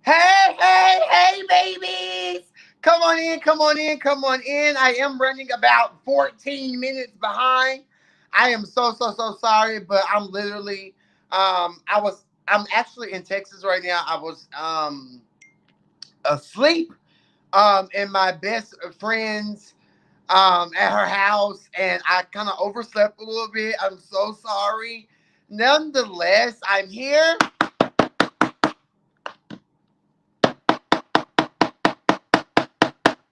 Hey, hey, hey, babies! Come on in, come on in, come on in. I am running about 14 minutes behind. I am so sorry, but I'm literally, I'm actually in Texas right now. I was asleep in my best friend's at her house, and I kind of overslept a little bit. I'm so sorry. Nonetheless, I'm here.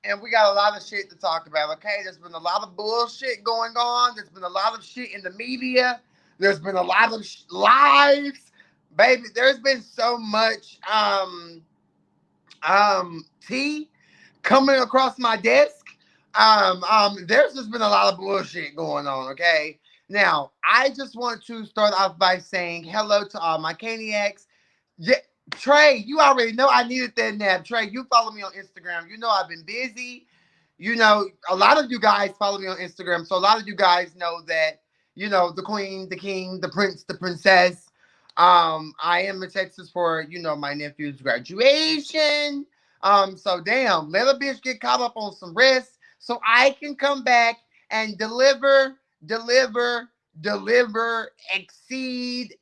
And we got a lot of shit to talk about, okay? There's been a lot of bullshit going on. There's been a lot of shit in the media. There's been a lot of lives. Baby, there's been so much tea coming across my desk. There's just been a lot of bullshit going on, okay? Now, I just want to start off by saying hello to all my Caniacs. Yeah, Trey, you already know I needed that nap. Trey, you follow me on Instagram. You know I've been busy. You know, a lot of you guys follow me on Instagram. So a lot of you guys know that, the queen, the king, the prince, the princess. I am in Texas for, my nephew's graduation. So damn, let a bitch get caught up on some rest so I can come back and deliver, exceed.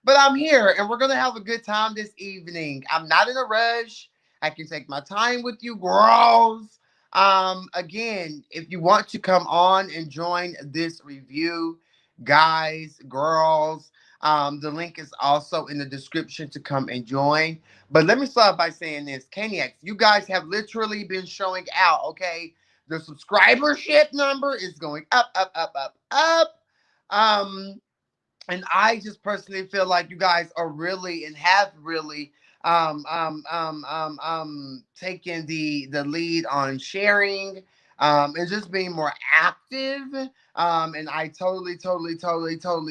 But I'm here and we're gonna have a good time this evening. I'm not in a rush. I can take my time with you, girls. Again, if you want to come on and join this review, guys, girls, the link is also in the description to come and join. But let me start by saying this, Caniacs, you guys have literally been showing out, okay? The subscribership number is going up. Um, and I just personally feel like you guys are really and have really taken the lead on sharing and just being more active. And I totally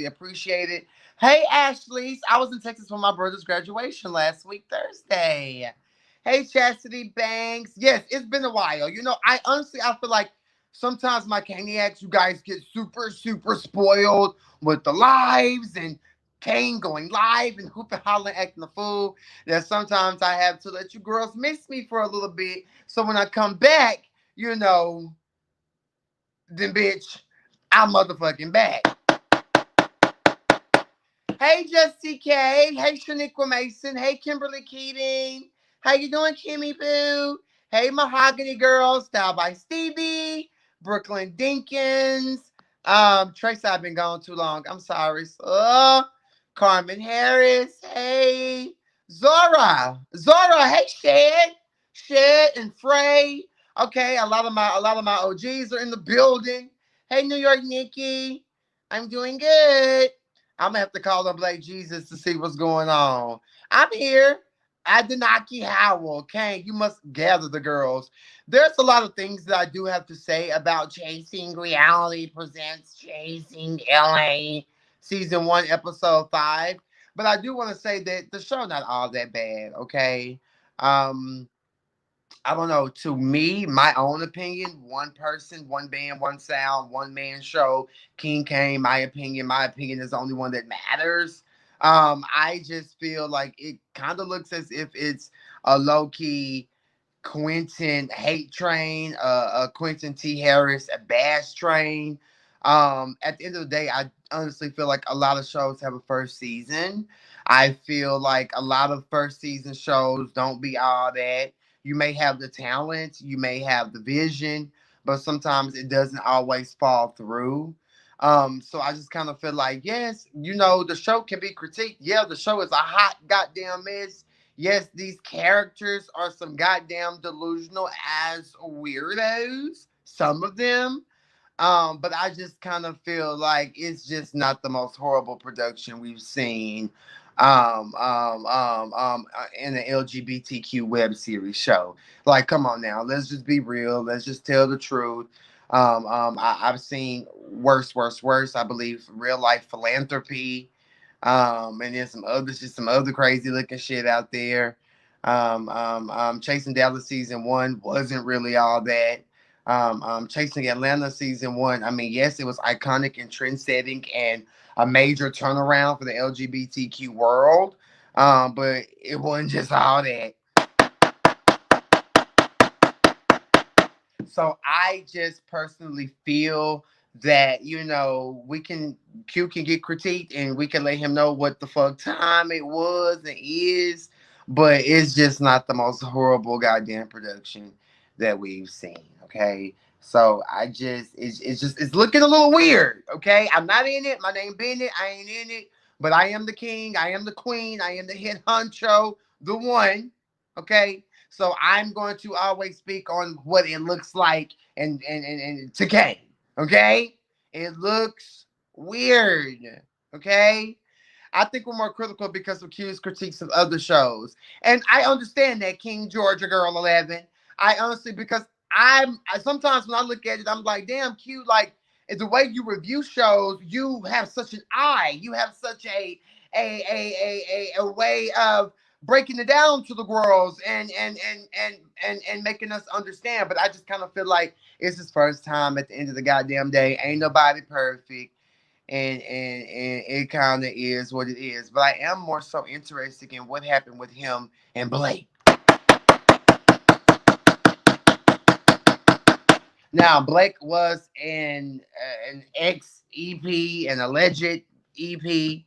appreciate it. Hey, Ashley, I was in Texas for my brother's graduation last week, Thursday. Hey, Chastity Banks. Yes, it's been a while. I feel like sometimes my Caniacs, you guys get super spoiled with the lives and Cain going live and hooping, hollering, acting a fool. That sometimes I have to let you girls miss me for a little bit. So when I come back, then bitch, I'm motherfucking back. Hey, Justy K. Hey, Shaniqua Mason. Hey, Kimberly Keating. How you doing, Kimmy Boo? Hey, Mahogany Girl. Style by Stevie. Brooklyn Dinkins. Tracy, I've been gone too long. I'm sorry. Carmen Harris. Hey, Zora. Hey, Shed and Frey. Okay, a lot of my OGs are in the building. Hey, New York Nikki. I'm doing good. I'm gonna have to call up Blake Jesus to see what's going on. I'm here. Adenaki Howell. Kang, you must gather the girls. There's a lot of things that I do have to say about Chasing Reality Presents Chasing LA Season 1, Episode 5. But I do want to say that the show not all that bad, okay? Um, I don't know. To me, my own opinion, one person, one band, one sound, one man show. King Cain, my opinion. My opinion is the only one that matters. I just feel like it kind of looks as if it's a low key Quentin hate train, a Quentin T. Harris a bash train. At the end of the day, I honestly feel like a lot of shows have a first season. I feel like a lot of first season shows don't be all that. You may have the talent, you may have the vision, but sometimes it doesn't always fall through. So I just kind of feel like, yes, the show can be critiqued. Yeah, the show is a hot goddamn mess. Yes, these characters are some goddamn delusional as weirdos, some of them. But I just kind of feel like it's just not the most horrible production we've seen in an LGBTQ web series show. Like, come on now, let's just be real. Let's just tell the truth. I've seen worse. I believe real life philanthropy. And then some other crazy looking shit out there. Chasing Dallas season 1 wasn't really all that. Chasing Atlanta season one. I mean, yes, it was iconic and trend setting and a major turnaround for the LGBTQ world. But it wasn't just all that. So I just personally feel that, Q can get critiqued and we can let him know what the fuck time it was and is, but it's just not the most horrible goddamn production that we've seen. Okay. So it's looking a little weird. Okay. I'm not in it. My name Bennett. I ain't in it. But I am the king. I am the queen. I am the head honcho, the one. Okay. So I'm going to always speak on what it looks like and to Cain. Okay? It looks weird. Okay? I think we're more critical because of Q's critiques of other shows. And I understand that, King Georgia Girl 11. I honestly, because sometimes when I look at it, I'm like, damn, Q, like, the way you review shows, you have such an eye. You have such a way of breaking it down to the girls and making us understand. But I just kind of feel like it's his first time at the end of the goddamn day. Ain't nobody perfect. And it kind of is what it is. But I am more so interested in what happened with him and Blake. Now, Blake was an ex EP, an alleged EP,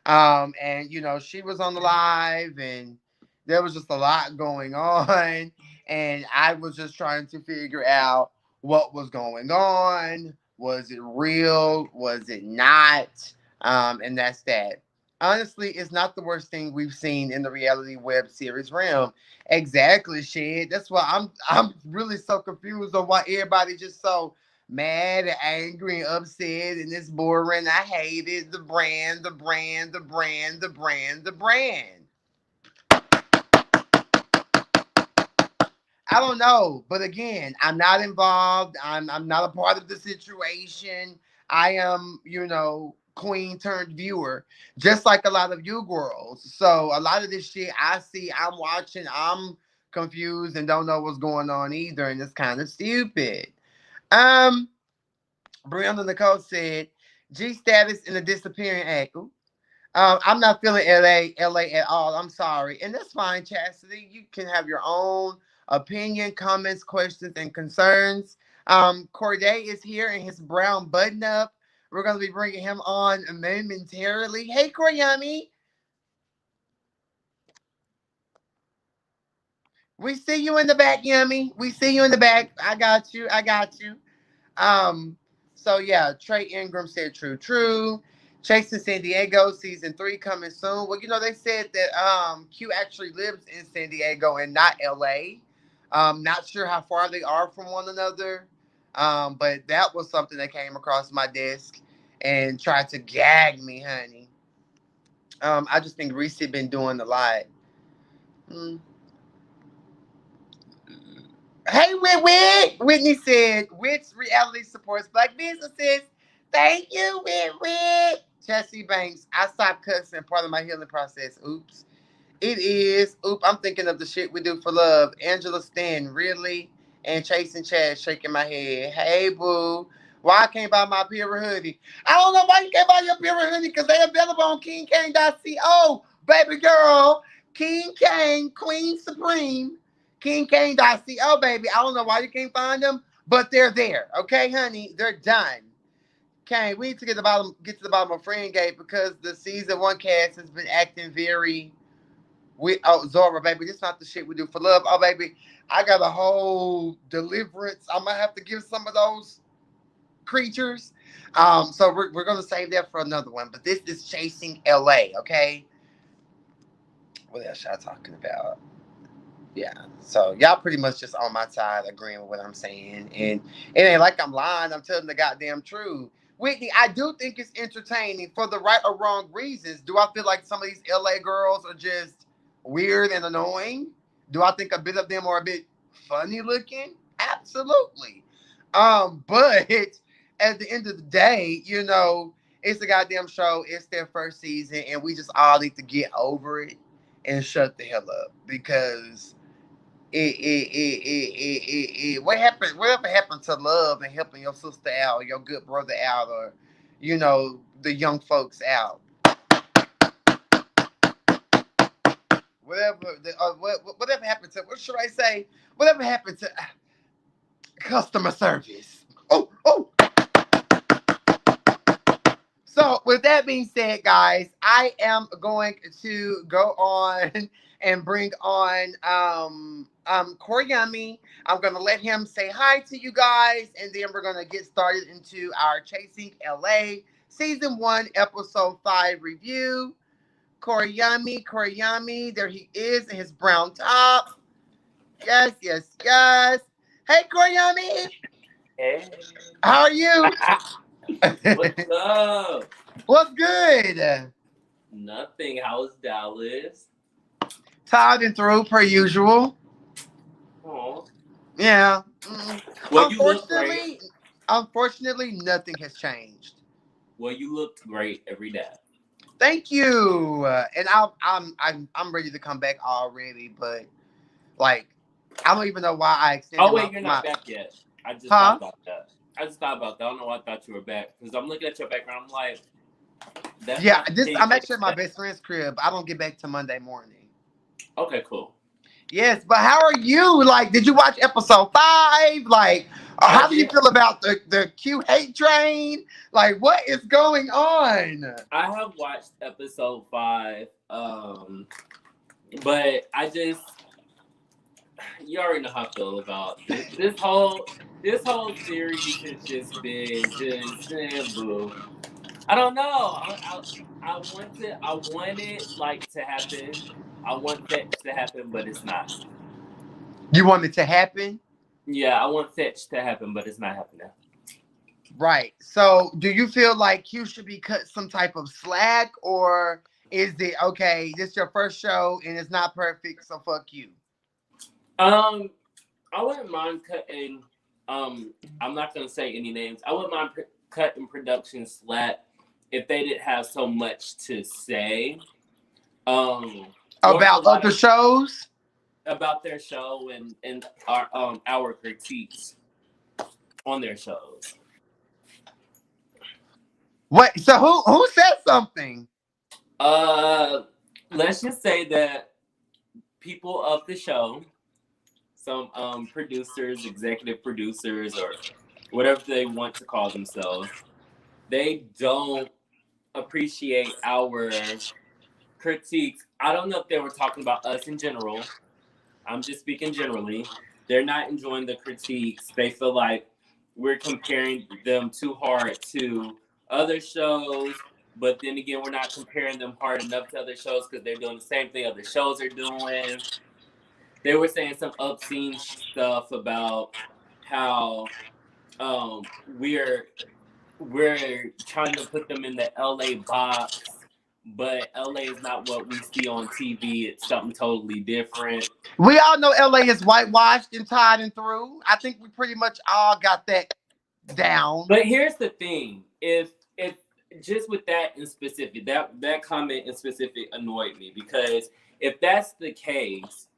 and she was on the live, and there was just a lot going on, and I was just trying to figure out what was going on. Was it real? Was it not? And that's that. Honestly, it's not the worst thing we've seen in the reality web series realm. Exactly, shit. That's why I'm really so confused on why everybody just so mad and angry and upset and it's boring. I hate it. The brand, the brand, the brand, the brand, the brand. I don't know, but again, I'm not involved. I'm not a part of the situation. I am, queen turned viewer, just like a lot of you girls. So a lot of this shit I see, I'm watching, I'm confused and don't know what's going on either, and it's kind of stupid. Um, Brianna Nicole said, G status in the disappearing act. I'm not feeling LA at all. I'm sorry. And that's fine, Chastity. You can have your own opinion, comments, questions, and concerns. Cordae is here in his brown button up. We're going to be bringing him on momentarily. Hey, Koryami. We see you in the back, Yummy. We see you in the back. I got you. I got you. Um, so yeah, Trey Ingram said true, true. Chasing San Diego season 3 coming soon. Well, they said that Q actually lives in San Diego and not LA. Not sure how far they are from one another. But that was something that came across my desk and tried to gag me, honey. I just think Reese been doing a lot. Mm. Hey, Whit. Whitney said, which reality supports black businesses? Thank you, Whit. Chelsea Banks, I stopped cussing part of my healing process. Oops. It is. Oop, I'm thinking of the shit we do for love. Angela Stan, really? And Chasing Chad shaking my head. Hey, boo. Why I can't buy my Pura hoodie? I don't know why you can't buy your Pura hoodie because they're available on KingCain.co. Baby girl. King Cain, Queen Supreme. KingCain.co, baby. I don't know why you can't find them, but they're there. Okay, honey? They're done. Cain, we need to get to the bottom of Friend Gate because the season 1 cast has been acting very Zora, baby, this not the shit we do for love. Oh, baby, I got a whole deliverance. I'm gonna have to give some of those creatures. So we're gonna save that for another one. But this is Chasing LA, okay? What else y'all talking about? Yeah. So y'all pretty much just on my side agreeing with what I'm saying. And it ain't like I'm lying. I'm telling the goddamn truth. Whitney, I do think it's entertaining for the right or wrong reasons. Do I feel like some of these LA girls are just weird and annoying? Do I think a bit of them are a bit funny looking? Absolutely. But at the end of the day, it's a goddamn show. It's their first season, and we just all need to get over it and shut the hell up because what happened? Whatever happened to love and helping your sister out, or your good brother out, or the young folks out? Whatever happened to, what should I say? Whatever happened to customer service? Oh. So, with that being said, guys, I am going to go on and bring on Corey Yummy. I'm gonna let him say hi to you guys, and then we're gonna get started into our Chasing LA Season 1, Episode 5 review. Corey Yummy, there he is in his brown top. Yes. Hey, Corey Yummy. Hey. How are you? What's up? What's good? Nothing. How's Dallas? Tired and through per usual. Oh. Yeah. Well, you look great. Unfortunately, nothing has changed. Well, you looked great every day. Thank you. And I'm ready to come back already, but like I don't even know why I extended. Oh wait, you're not back yet. I just thought about that. I don't know why I thought you were back because I'm looking at your background. I'm like, I'm actually at my best friend's crib. I don't get back till Monday morning. Okay, cool. Yes, but how are you? Like, did you watch episode 5? Like, how do you feel about the Q hate train? Like, what is going on? I have watched episode 5, but you already know how I feel about this whole series has just been boo. I don't know. I want it like to happen. I want Fetch to happen, but it's not. You want it to happen? Yeah, I want Fetch to happen, but it's not happening. Right. So, do you feel like Q should be cut some type of slack, or is it okay? This is your first show and it's not perfect, so fuck you. I wouldn't mind cutting. I'm not gonna say any names. I wouldn't mind cutting production slack if they didn't have so much to say. About other shows. About their show and our critiques on their shows. What? So who said something? Let's just say that people of the show, some producers, executive producers, or whatever they want to call themselves, they don't appreciate our critiques. I don't know if they were talking about us in general. I'm just speaking generally. They're not enjoying the critiques. They feel like we're comparing them too hard to other shows, but then again, we're not comparing them hard enough to other shows because they're doing the same thing other shows are doing. They were saying some obscene stuff about how we're trying to put them in the LA box, but LA is not what we see on TV. It's something totally different. We all know LA is whitewashed and tied and through. I think we pretty much all got that down. But here's the thing: if just with that in specific, that comment in specific annoyed me because if that's the case,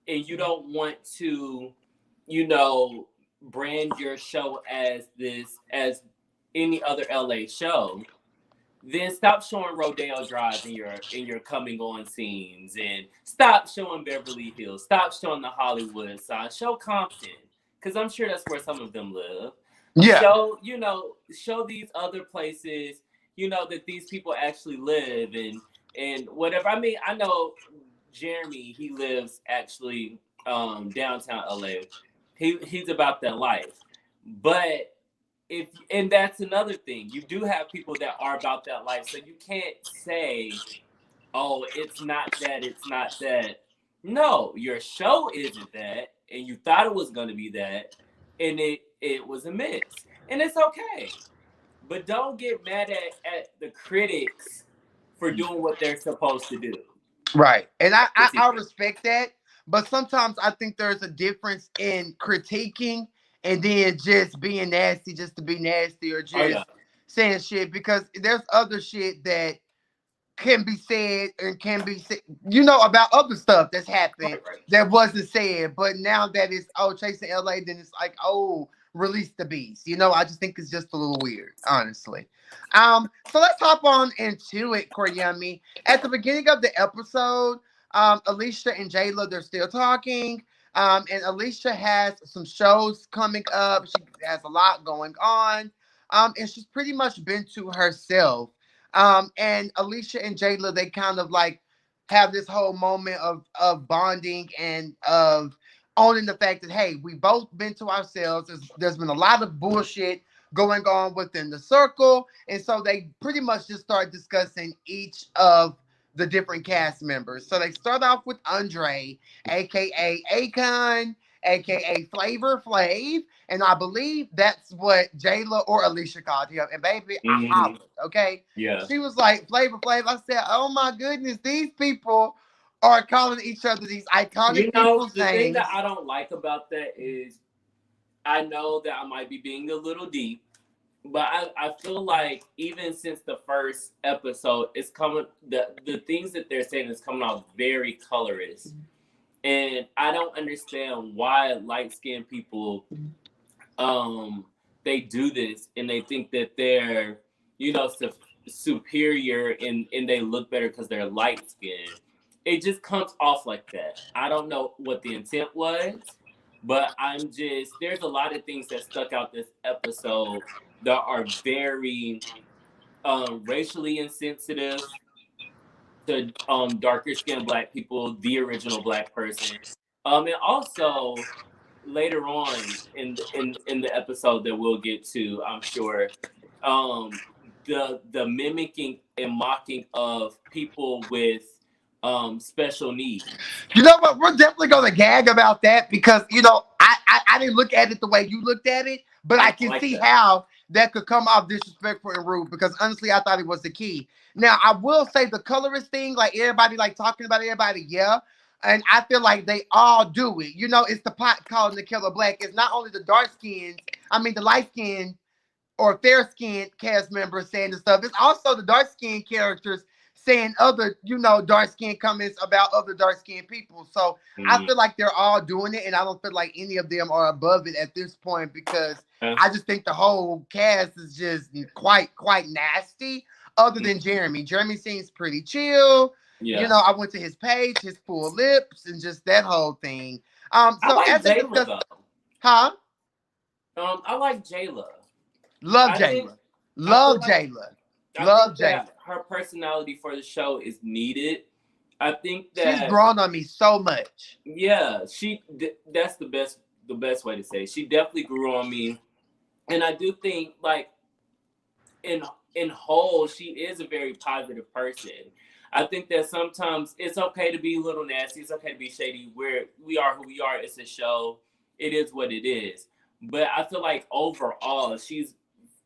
and you don't want to, brand your show as any other LA show, then stop showing Rodeo Drive in your coming on scenes, and stop showing Beverly Hills, stop showing the Hollywood side, show Compton, because I'm sure that's where some of them live. Yeah. Show these other places, that these people actually live and whatever. I mean, I know Jeremy, he lives actually downtown LA. He's about that life. But and that's another thing. You do have people that are about that life. So you can't say, oh, it's not that. No, your show isn't that, and you thought it was gonna be that, and it was a miss. And it's okay. But don't get mad at the critics for doing what they're supposed to do. Right. And I respect that. But sometimes I think there's a difference in critiquing and then just being nasty just to be nasty or just saying shit. Because there's other shit that can be said and can be said, about other stuff that's happened Right, right. that wasn't said. But now that it's chasing LA, then it's like, release the beast. I just think it's just a little weird, honestly. So let's hop on into it, Koryami. At the beginning of the episode, Alicia and Jayla, they're still talking. And Alicia has some shows coming up. She has a lot going on. And she's pretty much been to herself. And Alicia and Jayla, they kind of like have this whole moment of bonding and of owning the fact that, hey, we both been to ourselves. There's been a lot of bullshit going on within the circle. And so they pretty much just start discussing each of the different cast members. So they start off with Andre, aka Akon, aka Flavor Flav. And I believe that's what Jayla or Alicia called him. And baby, I Hmm. hollered, okay? Yeah. She was like, Flavor Flav. I said, oh my goodness, these people are calling each other these iconic people's The thing that names. I don't like about that is I know that I might be being a little deep, but I feel like even since the first episode, it's coming the things that they're saying is coming out very colorist. And I don't understand why light skinned people they do this and they think that they're superior and they look better because they're light skinned. It just comes off like that. I don't know what the intent was, but there's a lot of things that stuck out this episode that are very racially insensitive to darker skinned black people, the original black person. And also later on in the episode that we'll get to, I'm sure, um, the mimicking and mocking of people with special needs. You know what? We're definitely gonna gag about that because I didn't look at it the way you looked at it, but I I can like see that. how that could come off disrespectful and rude because honestly, I thought it was the key. Now, I will say the colorist thing, like everybody like talking about everybody, yeah. And I feel like they all do it. It's the pot calling the killer black. It's not only the dark skins, I mean the light skinned or fair skinned cast members saying the stuff. It's also the dark skinned characters saying other, dark skinned comments about other dark skinned people. So I Mm-hmm. feel like they're all doing it, and I don't feel like any of them are above it at this point because I just think the whole cast is just quite nasty. Other than Jeremy, Jeremy seems pretty chill. Yeah, I went to his page, his full lips, and just that whole thing. I So like as they Jayla discussed, though. huh? I like Jayla. Love I think Jayla, I feel love like Jayla, I love think Jayla. that her personality for the show is needed. I think She's that grown on me so much. yeah, that's the best way to say it. She definitely grew on me, and I do think like in in whole, she is a very positive person. I think that sometimes it's okay to be a little nasty. It's okay to be shady. We are who we are. It's a show. It is what it is. But I feel like overall, she's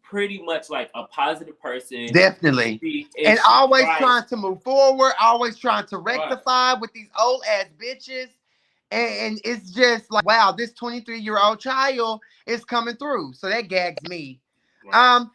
pretty much like a positive person. Definitely. And And she always tries. trying to move forward, always trying to Right. rectify with these old ass bitches. And it's just like, wow, this 23-year-old child is coming through. So that gags me. Right. Um,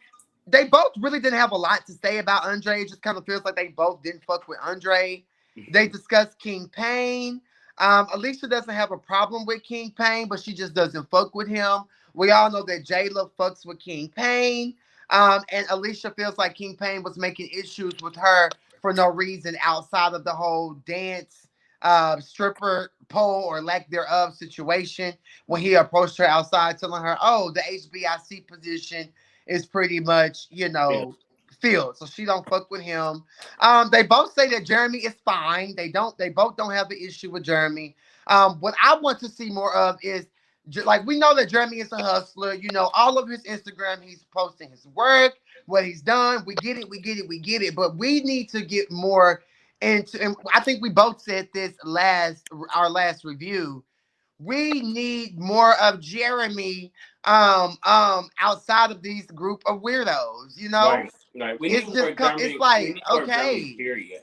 they both really didn't have a lot to say about Andre. It just kind of feels like they both didn't fuck with Andre. They discussed King Pain. Alicia doesn't have a problem with King Pain, but she just doesn't fuck with him. We all know that Jayla fucks with King Pain. And Alicia feels like King Pain was making issues with her for no reason outside of the whole dance, stripper pole or lack thereof situation when he approached her outside telling her, oh, the HBIC position is pretty much, Yeah. filled. So she don't fuck with him. They both say that Jeremy is fine. They both don't have the issue with Jeremy. What I want to see more of is like we know that Jeremy is a hustler. All of his Instagram, he's posting his work, what he's done. We get it, we get it, we get it. But we need to get more into. And I think we both said this our last review. We need more of Jeremy, outside of these group of weirdos. Right. Right. We It's need more just it's German. We like need more German. okay, Period.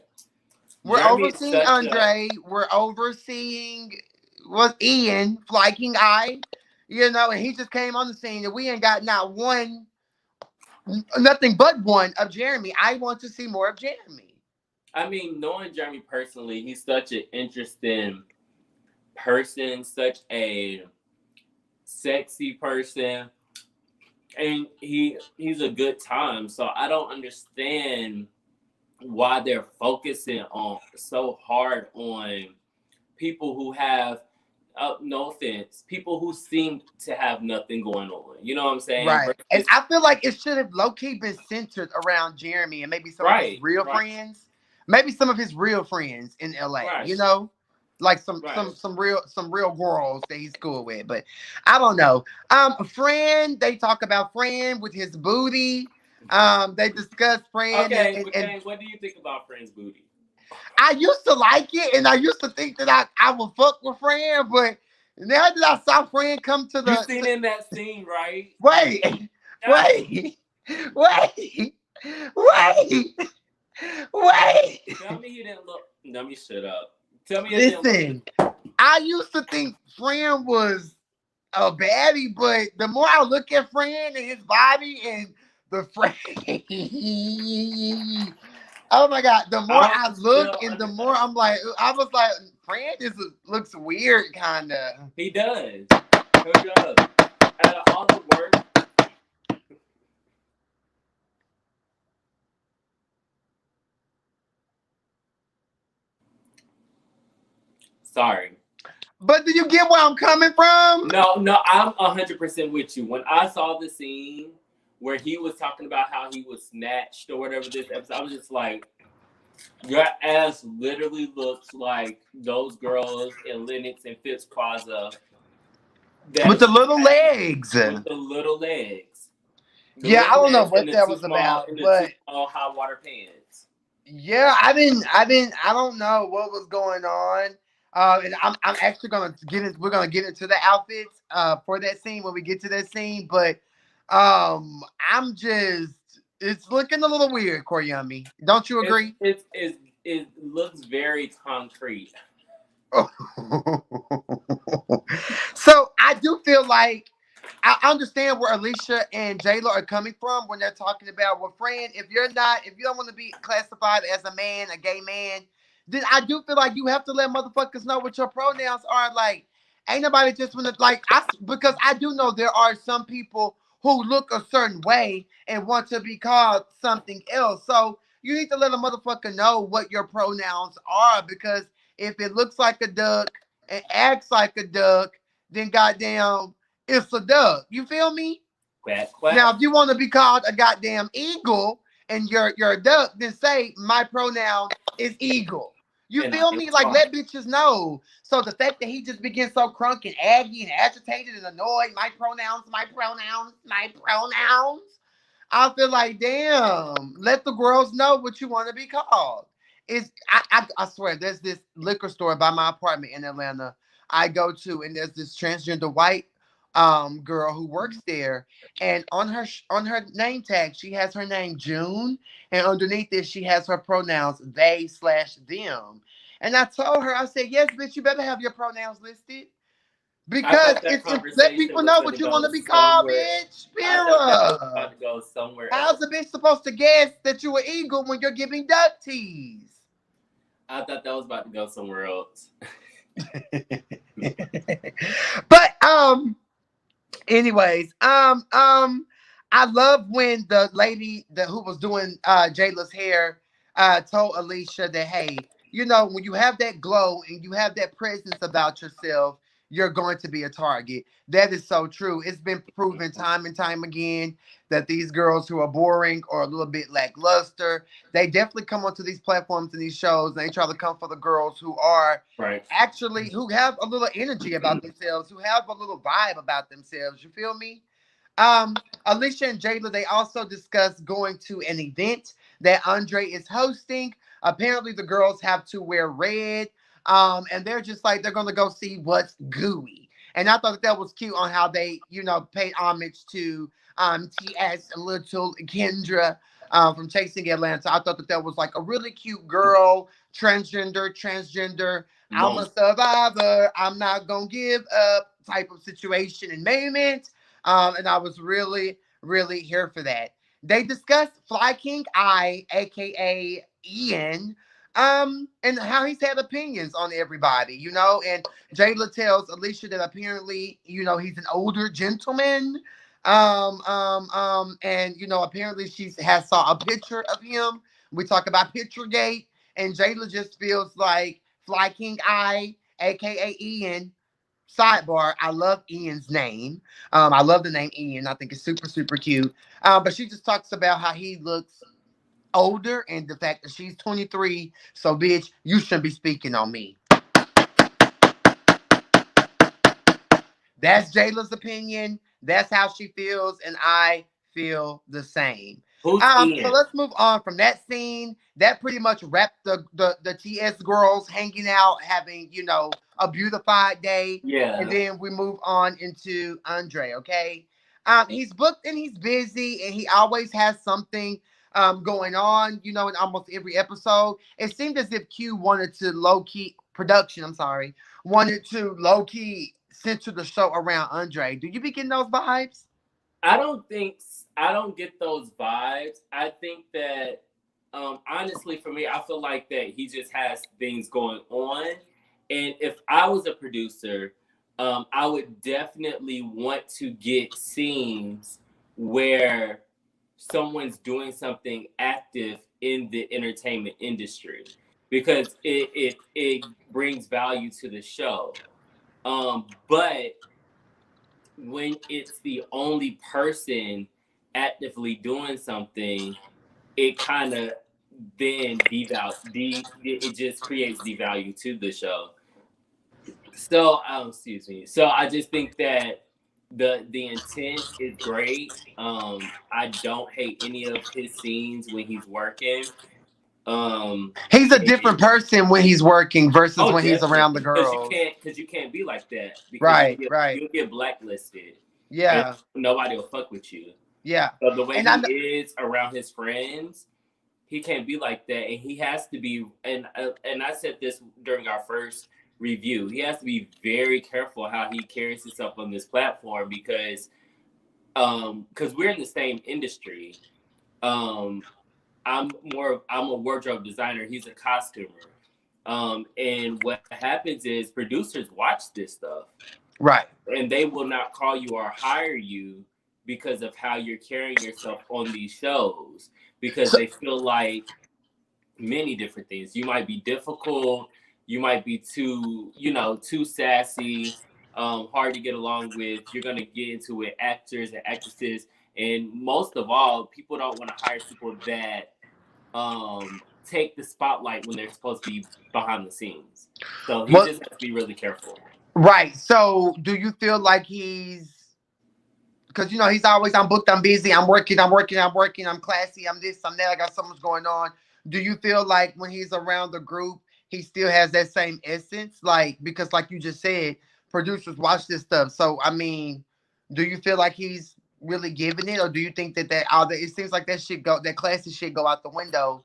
we're Jeremy is overseeing such a Andre. We're overseeing was Ian, Flyking Eye, and he just came on the scene and we ain't got not one, nothing but one of Jeremy. I want to see more of Jeremy. I mean, knowing Jeremy personally, he's such an interesting person, such a sexy person, and he's a good time. So I don't understand why they're focusing on so hard on people who have no offense, people who seem to have nothing going on. You know what I'm saying? Right. And Versus, I feel like it should have low key been centered around Jeremy and maybe some of his right, real right, friends. Maybe some of his real friends in LA, right, you know? Like right. some real girls that he's cool with. But I don't know. Friend, they talk about Friend with his booty. They discuss Friend Okay, but and Kane, what do you think about Friend's booty? I used to like it and I used to think that I would fuck with Friend, but now that I saw Friend come to You the seen in that scene, right? wait, Ah, wait, wait, wait, wait. tell me he didn't look. Let me shut up. Tell me it didn't look. Listen, I used to think Fran was a baddie, but the more I look at Fran and his body and the Fran, oh my god, the more I I don't look still and the understand. more I'm like, I was like, Fran just looks weird, kind of. He does. He does. Out of all the work, sorry. But do you get where I'm coming from? No, no, I'm 100% with you. When I saw the scene where he was talking about how he was snatched or whatever this episode, I was just like, your ass literally looks like those girls in Lennox and Fitz Plaza With that the little legs. with the little legs. The Yeah, I little don't know legs and what that was about, the too but small high water pants. yeah, I don't know what was going on. And I'm actually gonna get in. We're gonna get into the outfits for that scene when we get to that scene. But I'm just, it's looking a little weird, Koryami. Don't you It's agree? it's, it's it looks very concrete. So I do feel like I understand where Alicia and Jayla are coming from when they're talking about, well, friend, if you don't want to be classified as a man, a gay man, then I do feel like you have to let motherfuckers know what your pronouns are. Like, ain't nobody just want to because I do know there are some people who look a certain way and want to be called something else. So you need to let a motherfucker know what your pronouns are, because if it looks like a duck and acts like a duck, then goddamn, it's a duck. You feel me? Quack quack. Now, if you want to be called a goddamn eagle and you're a duck, then say my pronoun is eagle. You And I feel am me? Like, sorry. let bitches know. So the fact that he just begins so crunk and aggy and agitated and annoyed, my pronouns, my pronouns, my pronouns. I feel like, damn, let the girls know what you want to be called. I swear, there's this liquor store by my apartment in Atlanta I go to, and there's this transgender white girl who works there, and on her name tag she has her name June, and underneath it she has her pronouns they/them. And I told her, I said, yes, bitch, you better have your pronouns listed. I Because thought that let conversation people was know going to what you go want to be called, somewhere. bitch. I thought that was Spira. about to go somewhere How's else. a bitch supposed to guess that you an eagle when you're giving duck tease? I thought that was about to go somewhere else. But anyways, I love when the lady who was doing Jayla's hair told Alicia that, hey, you know, when you have that glow and you have that presence about yourself, you're going to be a target. That is so true. It's been proven time and time again that these girls who are boring or a little bit lackluster, they definitely come onto these platforms and these shows and they try to come for the girls who are Right. actually, who have a little energy about themselves, who have a little vibe about themselves. You feel me? Alicia and Jayla, they also discussed going to an event that Andre is hosting. Apparently, the girls have to wear red, and they're just like they're gonna go see what's gooey. And I thought that was cute on how they, you know, paid homage to T.S. Little Kendra from Chasing Atlanta. I thought that was like a really cute girl, transgender. I'm a Moment. survivor. I'm not gonna give up type of situation and moment. And I was really, really here for that. They discussed Fly King I, aka Ian. And how he's had opinions on everybody, you know. And Jayla tells Alicia that apparently, you know, he's an older gentleman. And you know, apparently she has saw a picture of him. We talk about Picturegate, and Jayla just feels like Fly King I, aka Ian. Sidebar, I love Ian's name. I love the name Ian. I think it's super, super cute. But she just talks about how he looks older and the fact that she's 23. So, bitch, you shouldn't be speaking on me. That's Jayla's opinion. That's how she feels, and I feel the same. Who's So Ian? let's move on from that scene. That pretty much wrapped the TS girls hanging out, having, you know, a beautified day. And Yeah. then we move on into Andre, okay? He's booked and he's busy, and he always has something going on, you know, in almost every episode. It seemed as if Q wanted to low key production, I'm sorry, wanted to low key center the show around Andre. Do you be getting those vibes? I don't think I don't get those vibes. I think that honestly for me, I feel like that he just has things going on. And if I was a producer, I would definitely want to get scenes where someone's doing something active in the entertainment industry because it brings value to the show. But when it's the only person actively doing something, it kind of then it just creates devalue to the show. So excuse me. So I just think that the intent is great. I don't hate any of his scenes when he's working. Um He's a and different person when he's working versus oh, when he's around the definitely, girls. because you can't be like that because Right, right. you'll get blacklisted and Yeah, nobody will fuck with you. yeah. So the way And he I is around his friends, he can't be like that, and he has to be. And I said this during our first review. He has to be very careful how he carries himself on this platform because we're in the same industry. Um, I'm a wardrobe designer. He's a costumer. And what happens is producers watch this stuff right. and they will not call you or hire you because of how you're carrying yourself on these shows because So they feel like many different things. You might be difficult, you might be too sassy, hard to get along with. You're gonna get into it actors and actresses, and most of all, people don't want to hire people that take the spotlight when they're supposed to be behind the scenes. So he what? just has to be really careful. Right. So do you feel like he's, because you know he's always, I'm booked, I'm busy, I'm working, I'm working, I'm working, I'm classy, I'm this, I'm that, I got something's going on. Do you feel like when he's around the group, he still has that same essence? Like, because like you just said, producers watch this stuff. So I mean, do you feel like he's really giving it, or do you think that all the, it seems like that shit go, that classy shit go out the window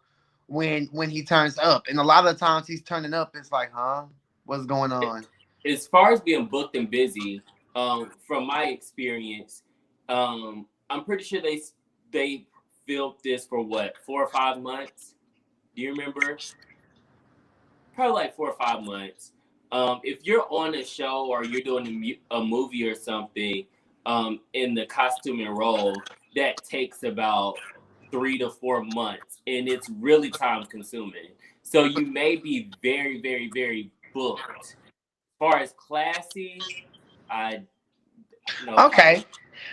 when he turns up, and a lot of the times he's turning up, it's like, huh, what's going on? As far as being booked and busy, from my experience, I'm pretty sure they filmed this for what 4 or 5 months. Do you remember? Probably like 4 or 5 months. If you're on a show or you're doing a movie or something, in the costume and role, that takes about 3 to 4 months, and it's really time consuming. So you may be very, very, very booked. As far as classy, I no comment. Okay.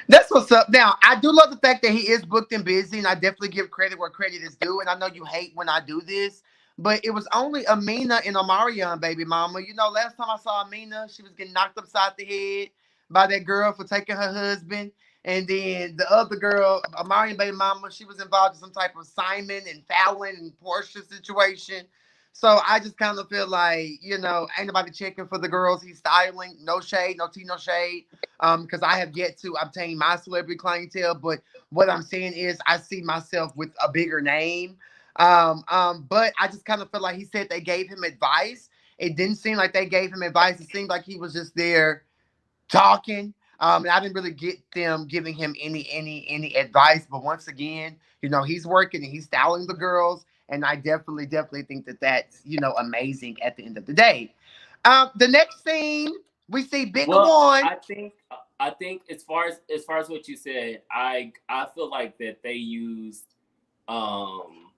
That's what's up. Now, I do love the fact that he is booked and busy, and I definitely give credit where credit is due. And I know you hate when I do this, but it was only Amina and Omarion, baby mama. You know, last time I saw Amina, she was getting knocked upside the head by that girl for taking her husband. And then the other girl, Omarion, baby mama, she was involved in some type of Simon and Fallon and Portia situation. So I just kind of feel like, you know, ain't nobody checking for the girls he's styling. No shade, no tea, no shade, because I have yet to obtain my celebrity clientele. But what I'm saying is, I see myself with a bigger name. But I just kind of feel like he said they gave him advice. It didn't seem like they gave him advice. It seemed like he was just there talking. And I didn't really get them giving him any advice. But once again, you know, he's working and he's styling the girls. And I definitely think that that's, amazing at the end of the day. The next scene, we see Big Well, One. I think as far as what you said, I feel like that they used um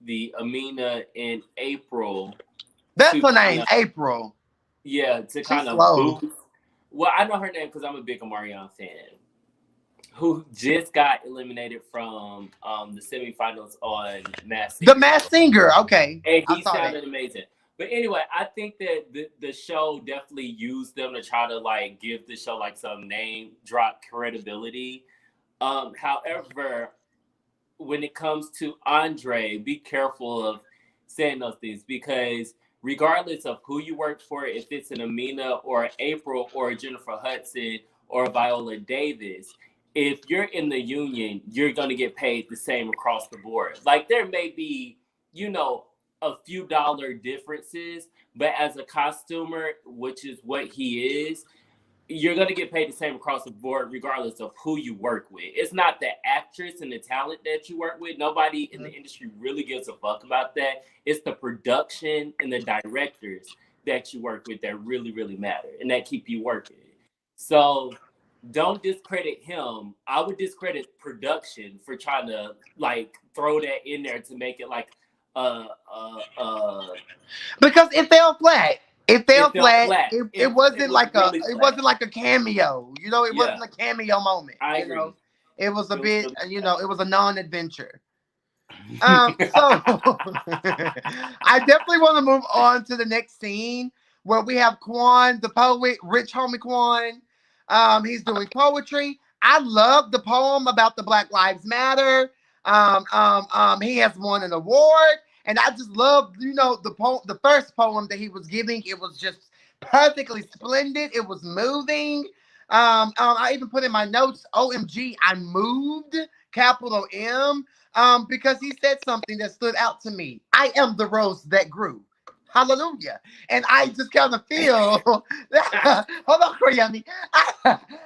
the Amina in April That's to her kind name, of, April. yeah, to She's kind of slow. boost. Well, I know her name because I'm a big Omarion fan, who just got eliminated from the semifinals on Mass The Singer, Masked Singer. Okay. and I he saw that. sounded amazing. But anyway, I think that the show definitely used them to try to like give the show like some name drop credibility. However, when it comes to Andre, be careful of saying those things because regardless of who you work for, if it's an Amina or an April or a Jennifer Hudson or a Viola Davis, if you're in the union, you're going to get paid the same across the board. Like there may be, you know, a few dollar differences, but as a costumer, which is what he is, you're going to get paid the same across the board regardless of who you work with. It's not the actress and the talent that you work with. Nobody in the industry really gives a fuck about that. It's the production and the directors that you work with that really, really matter and that keep you working. So don't discredit him. I would discredit production for trying to like throw that in there to make it like uh Because it fell flat. It fell it felt flat. flat. It It wasn't was like a really it flat. wasn't like a cameo. It Yeah, wasn't a cameo moment. I agree. It was a It was bit. really It was a non-adventure. So flat. I definitely want to move on to the next scene where we have Quan, the poet, rich homie Quan. He's doing poetry. I love the poem about the Black Lives Matter. He has won an award, and I just love, the poem, the first poem that he was giving. It was just perfectly splendid. It was moving. I even put in my notes, OMG, I moved, capital M, because he said something that stood out to me. I am the rose that grew. Hallelujah. And I just kind of feel, hold on, Koryami.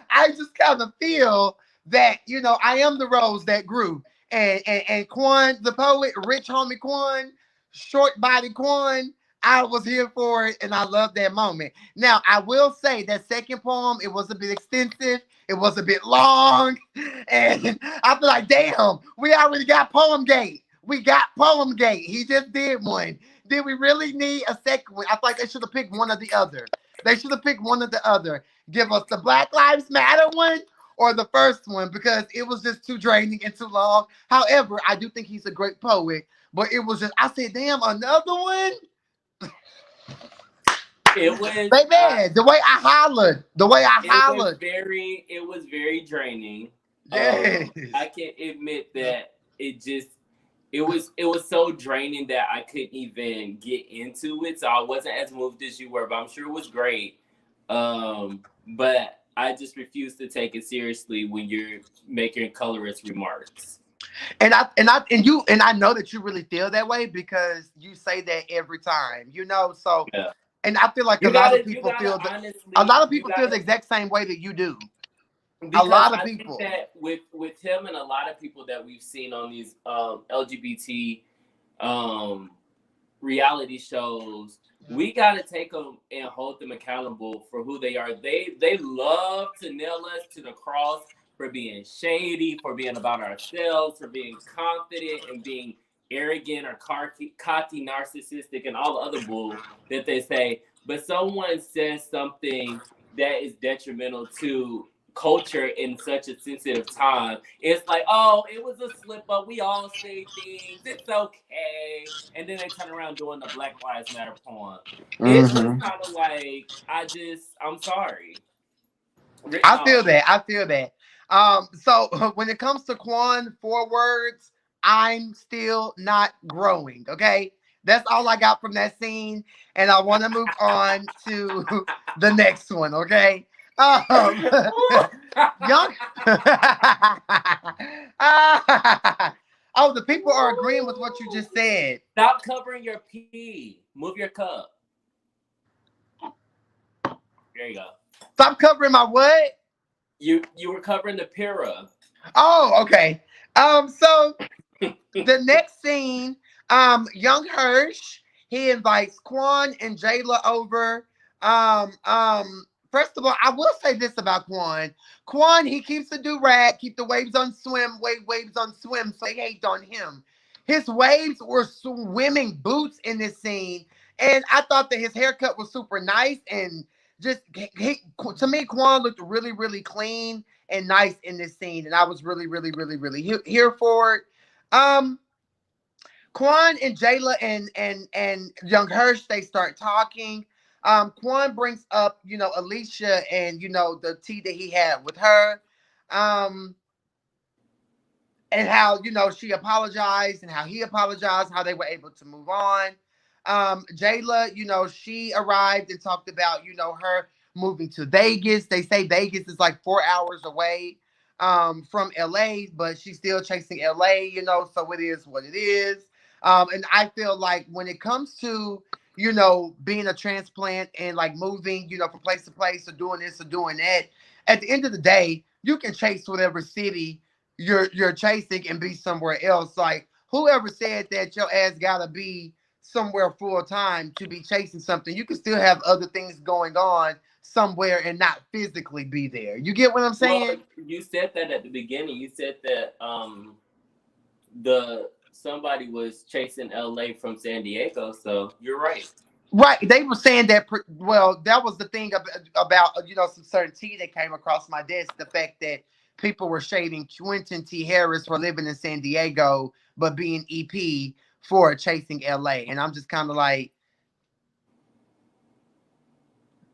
I just kind of feel that, I am the rose that grew. And Quan, the poet, rich homie Quan, short body Quan, I was here for it and I love that moment. Now, I will say that second poem, it was a bit extensive. It was a bit long. And I feel like, damn, we already got Poem Gate. We got Poem Gate. He just did one. Did we really need a second one? I feel like they should have picked one or the other. They should have picked one or the other. Give us the Black Lives Matter one or the first one because it was just too draining and too long. However, I do think he's a great poet, but it was just, I said, damn, another one? It was Baby, the way I hollered. The way I hollered. it was very draining. Yes. I can admit that it was so draining that I couldn't even get into it. So I wasn't as moved as you were, but I'm sure it was great. But I just refuse to take it seriously when you're making colorist remarks. And I know that you really feel that way because you say that every time, so. Yeah. And I feel like You gotta a honestly, lot of you people feel the gotta exact same way that you do. A because lot of I think people. that with him and a lot of people that we've seen on these LGBT um, reality shows, we got to take them and hold them accountable for who they are. They love to nail us to the cross for being shady, for being about ourselves, for being confident and being arrogant or cocky, narcissistic, and all the other bull that they say. But someone says something that is detrimental to culture in such a sensitive time. It's like, oh, it was a slip up. We all say things. It's okay. And then they turn around doing the Black Lives Matter poem. It's just Hmm. kind of like, I'm sorry. Written I feel off. that. I feel that. So when it comes to Quan, 4 words, I'm still not growing. Okay. That's all I got from that scene. And I want to move on to the next one. Okay. Um, young. Oh, the people are agreeing with what you just said. Stop covering your pee. Move your cup. There you go. Stop covering my what? You were covering the Pira. Oh, okay. So the next scene, Young Hirsch, he invites Quan and Jayla over. First of all, I will say this about Quan. Quan, he keeps the do-rag, keep the waves on swim, waves on swim, so they hate on him. His waves were swimming boots in this scene, and I thought that his haircut was super nice and just to me, Quan looked really, really clean and nice in this scene, and I was really, really, really, really here for it. Um, Quan and Jayla and Young Hirsch, they start talking. Quan brings up, Alicia and the tea that he had with her. Um, and how she apologized and how he apologized, how they were able to move on. Jayla, she arrived and talked about her moving to Vegas. They say Vegas is like 4 hours away from LA, but she's still chasing LA. So it is what it is. And I feel like when it comes to being a transplant and like moving, from place to place or doing this or doing that, at the end of the day, you can chase whatever city you're chasing and be somewhere else. Like whoever said that your ass gotta be somewhere full time to be chasing something, you can still have other things going on somewhere and not physically be there. You get what I'm Well, saying? you said that at the beginning. You said that the somebody was chasing LA from San Diego, so you're right. Right. They were saying that, well, that was the thing about, some certain tea that came across my desk. The fact that people were shading Quentin T. Harris for living in San Diego, but being EP for chasing LA. And I'm just kind of like,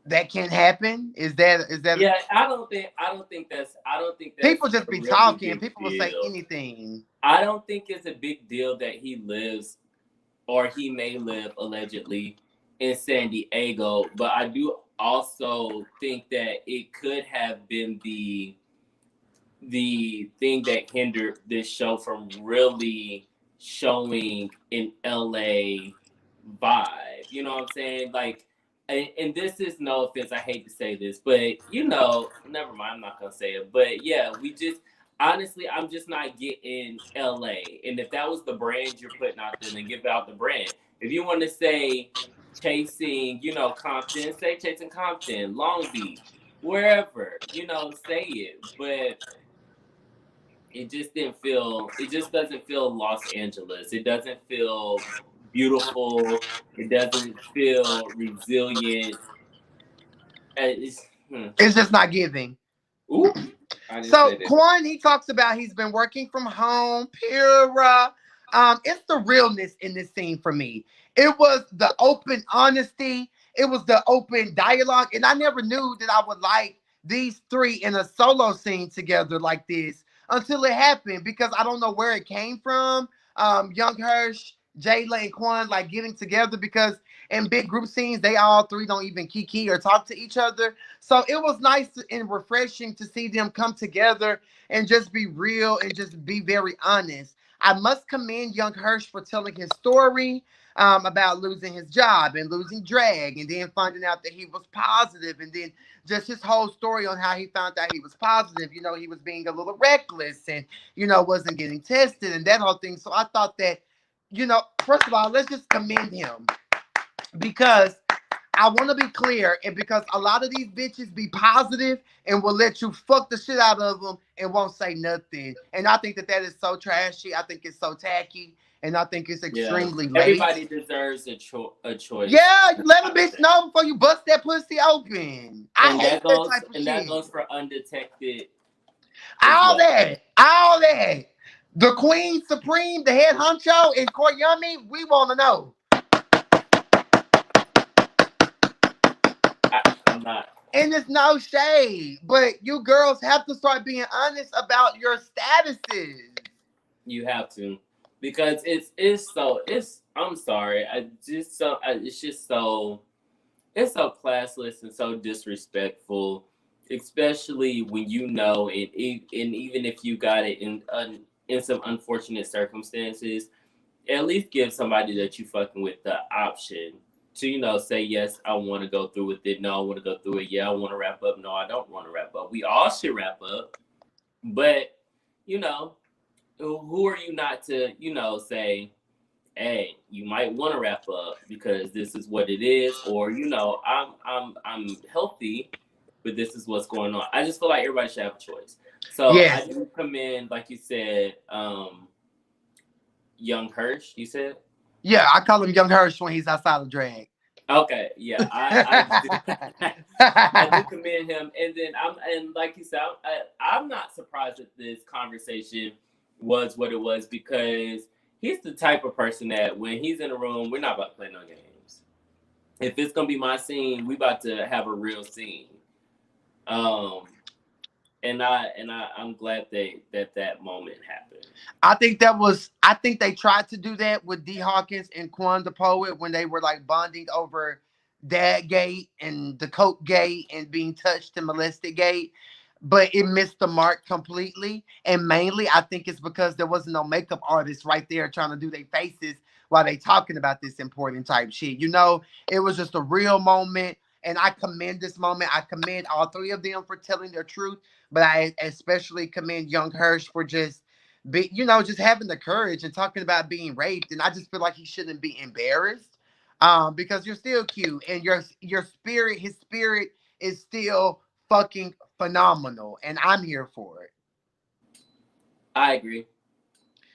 that can't happen. Is that Yeah, I don't think that's people just a be really talking. big People will say deal. anything. I don't think it's a big deal that he lives or he may live allegedly in San Diego, but I do also think that it could have been the thing that hindered this show from really showing an LA vibe. You know what I'm saying? Like, and this is no offense. I hate to say this, but never mind. I'm not gonna say it. But yeah, we just honestly, I'm just not getting LA. And if that was the brand you're putting out there, then give out the brand. If you want to say chasing, Compton, say chasing Compton, Long Beach, wherever, say it. But it just doesn't feel Los Angeles. It doesn't feel beautiful. It doesn't feel resilient. It's, It's just not giving. Ooh, I didn't So say that. Quan, he talks about he's been working from home. Pura. It's the realness in this scene for me. It was the open honesty. It was the open dialogue, and I never knew that I would like these three in a solo scene together like this until it happened because I don't know where it came from. Young Hirsch, Jayla, and Quan like getting together because in big group scenes they all three don't even kiki or talk to each other. So it was nice and refreshing to see them come together and just be real and just be very honest. I must commend young Hirsch for telling his story about losing his job and losing drag and then finding out that he was positive and then just his whole story on how he found out he was positive. He was being a little reckless and, wasn't getting tested and that whole thing. So I thought that, first of all, let's just commend him because I want to be clear, and because a lot of these bitches be positive and will let you fuck the shit out of them and won't say nothing. And I think that that is so trashy. I think it's so tacky, and I think it's Yeah, extremely late. everybody deserves a choice. Yeah, let a bitch know before you bust that pussy open. I And hate that type of that shit. goes for undetected as All well. that, all that. The Queen Supreme, the head honcho, and Koryami, we want to know. I'm not. And it's no shade, but you girls have to start being honest about your statuses. You have to, because it's. I'm sorry. It's just so. It's so classless and so disrespectful, especially when and even if you got it in some unfortunate circumstances, at least give somebody that you fucking with the option to say yes, I want to go through with it. No, I want to go through it. Yeah, I want to wrap up. No, I don't want to wrap up. We all should wrap up, but you know, who are you not to say, hey, you might want to wrap up because this is what it is, or I'm healthy, but this is what's going on. I just feel like everybody should have a choice. So I Yes. do commend, like you said, Young Hirsch. You said. Yeah, I call him Young Hirsch when he's outside of drag. Okay, yeah, I do, I do commend him, and then and like you said, I'm not surprised that this conversation was what it was because he's the type of person that when he's in a room, we're not about to play no games. If it's gonna be my scene, we about to have a real scene. Um, I'm glad that moment happened. I think they tried to do that with D Hawkins and Quan the Poet when they were like bonding over Dad Gate and the Coke Gate and being touched and molested Gate, but it missed the mark completely. And mainly I think it's because there wasn't no makeup artist right there trying to do their faces while they talking about this important type shit. It was just a real moment. And I commend this moment. I commend all three of them for telling their truth, but I especially commend Young Hirsch for just having the courage and talking about being raped. And I just feel like he shouldn't be embarrassed, because you're still cute and his spirit is still fucking phenomenal, and I'm here for it. I agree.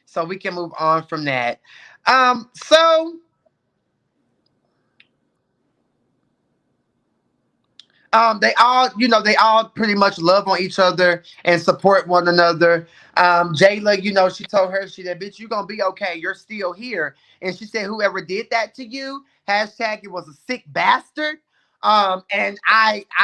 So we can move on from that. So they all pretty much love on each other and support one another. Jayla, she told her, she said, bitch, you gonna be okay. You're still here. And she said, whoever did that to you, hashtag it was a sick bastard. And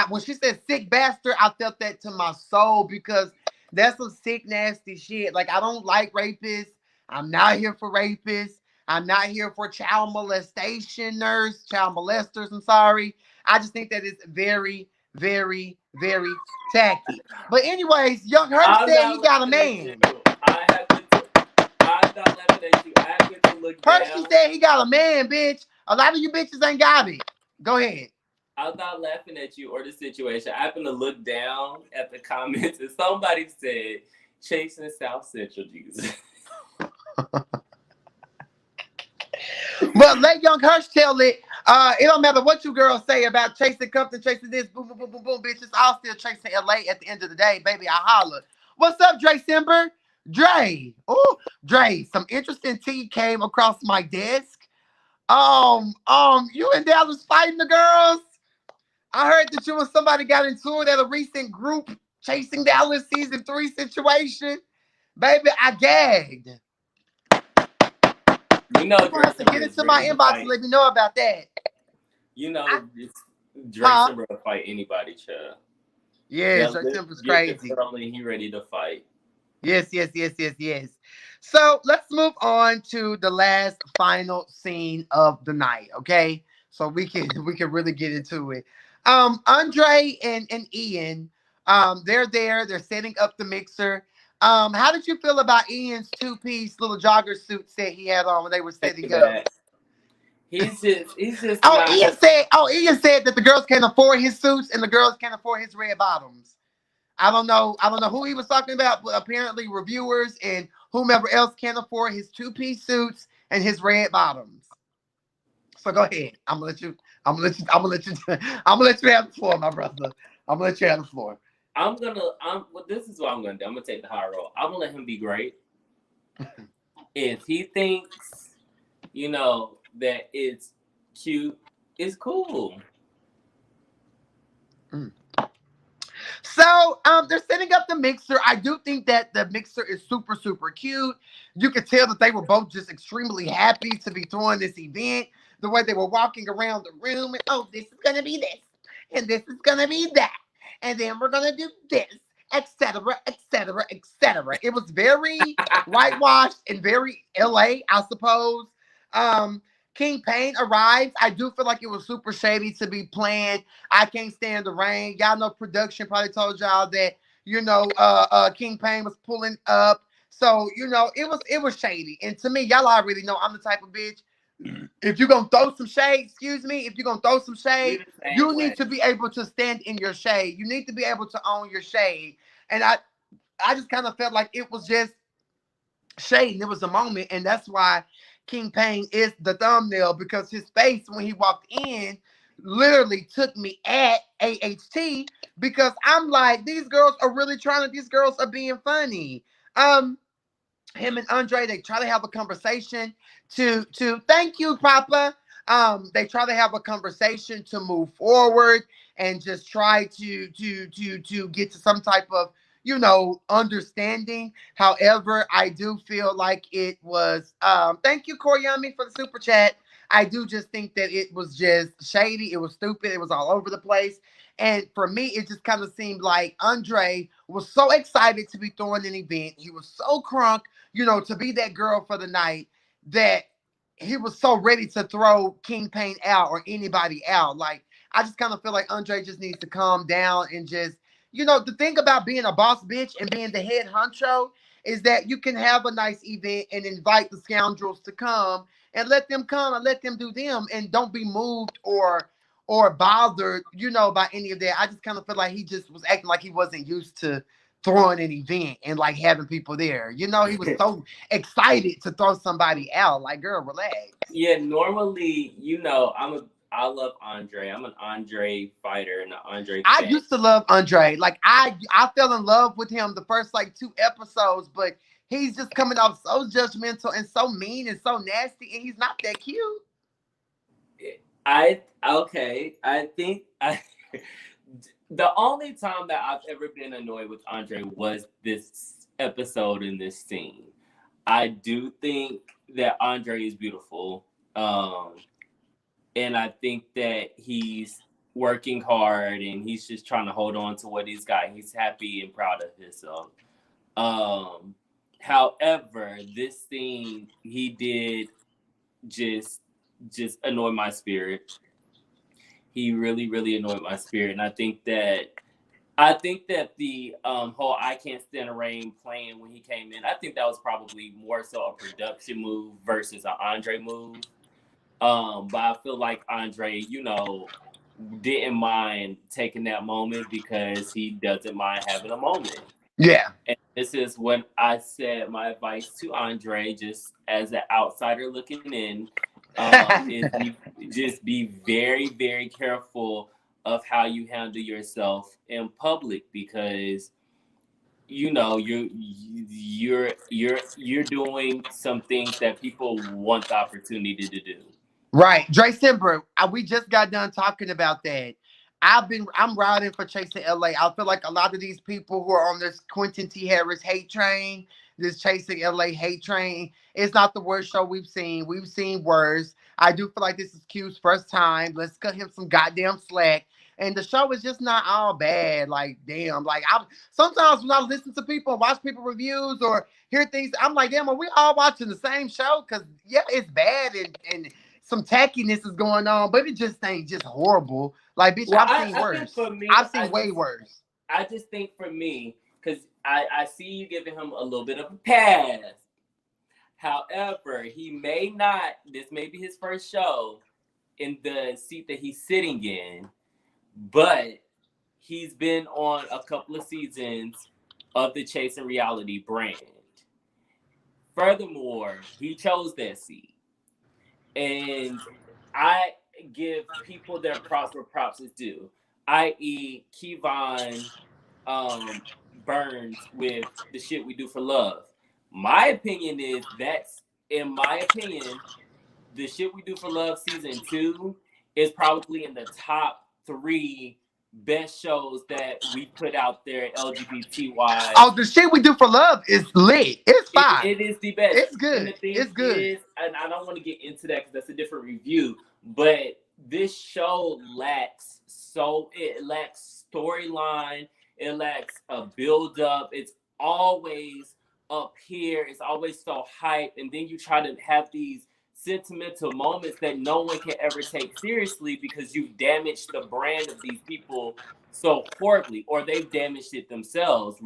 when she said sick bastard, I felt that to my soul because that's some sick, nasty shit. Like, I don't like rapists. I'm not here for rapists. I'm not here for child molesters. I'm sorry. I just think that it's very, very, very tacky. But anyways, Young Herb I'm said he not got a laughing at you. man. I happen to. I'm not laughing at you. I happen to look Hershey down. said he got a man, bitch. A lot of you bitches ain't got it. Go ahead. I'm not laughing at you or the situation. I happen to look down at the comments and somebody said, "Chasing South Central Jesus." Well, let Young Hirsch tell it. It don't matter what you girls say about chasing Compton, chasing this, boom, boom, boom, boom, boom, bitches. I'll still chasing LA at the end of the day, baby. I holler. What's up, Dre Simber? Dre. Oh, Dre. Some interesting tea came across my desk. You and Dallas fighting the girls. I heard that you and somebody got into it at a recent group chasing Dallas season 3 situation. Baby, I gagged. You know, You're gonna have to Drexler get is into my ready to inbox and fight. let me know about that. You know, I, huh? Drexler will fight anybody, child. Yes, That that lip was get the crazy. curling, he ready to fight. Yes, yes, yes, yes, yes. So let's move on to the last final scene of the night, okay? So we can really get into it. Andre and Ian, they're there, they're setting up the mixer. How did you feel about Ian's two-piece little jogger suit set he had on when they were Take it setting up? back. He's just not. Ian said that the girls can't afford his suits and the girls can't afford his red bottoms. I don't know who he was talking about, but apparently reviewers and whomever else can't afford his two-piece suits and his red bottoms. So go ahead. I'm gonna let you have the floor, my brother. I'm gonna let you have the floor. Well, this is what I'm gonna do. I'm gonna take the high road. I'm gonna let him be great. If he thinks, that it's cute, it's cool. Mm. So they're setting up the mixer. I do think that the mixer is super, super cute. You could tell that they were both just extremely happy to be throwing this event. The way they were walking around the room and this is gonna be this, and this is gonna be that, and then we're gonna do this, etc., etc., etc. It was very whitewashed and very LA, I suppose. Um, King Payne arrives. I do feel like it was super shady to be playing I Can't Stand the Rain. Y'all know production probably told y'all that, King Payne was pulling up. So, it was shady. And to me, y'all already know I'm the type of bitch. If you're gonna throw some shade, excuse me, if you're gonna throw some We shade, the same you need way. to be able to stand in your shade. You need to be able to own your shade. And I just kind of felt like it was just shade and it was a moment. And that's why King Pain is the thumbnail because his face when he walked in literally took me at AHT because I'm like, these girls are really trying to, these girls are being funny. Um, Him and Andre, they try to have a conversation to thank you, Papa. They try to have a conversation to move forward and just try to get to some type of understanding. However, I do feel like it was thank you, Koryami, for the super chat. I do just think that it was just shady. It was stupid. It was all over the place. And for me, it just kind of seemed like Andre was so excited to be throwing an event. He was so crunk, to be that girl for the night that he was so ready to throw King Pain out or anybody out. Like, I just kind of feel like Andre just needs to calm down and just, the thing about being a boss bitch and being the head honcho is that you can have a nice event and invite the scoundrels to come and let them come and let them do them and don't be moved or bothered, by any of that. I just kind of feel like he just was acting like he wasn't used to throwing an event and like having people there. He was so excited to throw somebody out. Like, girl, relax. Yeah, normally, I love Andre. I'm an Andre fighter and an Andre I fan. used to love Andre. Like I fell in love with him the first like 2 episodes, but he's just coming off so judgmental and so mean and so nasty, and he's not that cute. I think the only time that I've ever been annoyed with Andre was this episode in this scene. I do think that Andre is beautiful. And I think that he's working hard and he's just trying to hold on to what he's got. He's happy and proud of himself. However, this scene he did just annoy my spirit. He really, really annoyed my spirit. And I think that the whole I Can't Stand the Rain playing when he came in, I think that was probably more so a production move versus an Andre move. But I feel like Andre, didn't mind taking that moment because he doesn't mind having a moment. Yeah. And this is what I said, my advice to Andre, just as an outsider looking in, is just be very, very careful of how you handle yourself in public because you're doing some things that people want the opportunity to do. Right. Dre Simber, we just got done talking about that. I'm riding for Chasing LA. I feel like a lot of these people who are on this Quentin T. Harris hate train, this Chasing LA hate train, it's not the worst show we've seen. We've seen worse. I do feel like this is Q's first time. Let's cut him some goddamn slack. And the show is just not all bad. Like, damn. Like, I sometimes when I listen to people, watch people reviews or hear things, I'm like, damn, are we all watching the same show? Because yeah, it's bad and some tackiness is going on, but it just ain't just horrible. Like, bitch, Well, I've seen I think worse. for me, I've seen way worse. I just think for me, because I see you giving him a little bit of a pass. However, he may not, this may be his first show in the seat that he's sitting in, but he's been on a couple of seasons of the Chasing Reality brand. Furthermore, he chose that seat. And I give people their props where props is due, i.e. Kevon Burns with the shit we do for love. My opinion is in my opinion, the shit we do for love season 2 is probably in the top 3 best shows that we put out there LGBT wise. Oh, the shit we do for love is lit. It's fine. It is the best. It's good. And the thing It's good. is, and I don't want to get into that because that's a different review, but this show lacks storyline, it lacks a build up. It's always up here, it's always so hype, and then you try to have these sentimental moments that no one can ever take seriously because you've damaged the brand of these people so horribly, or they've damaged it themselves.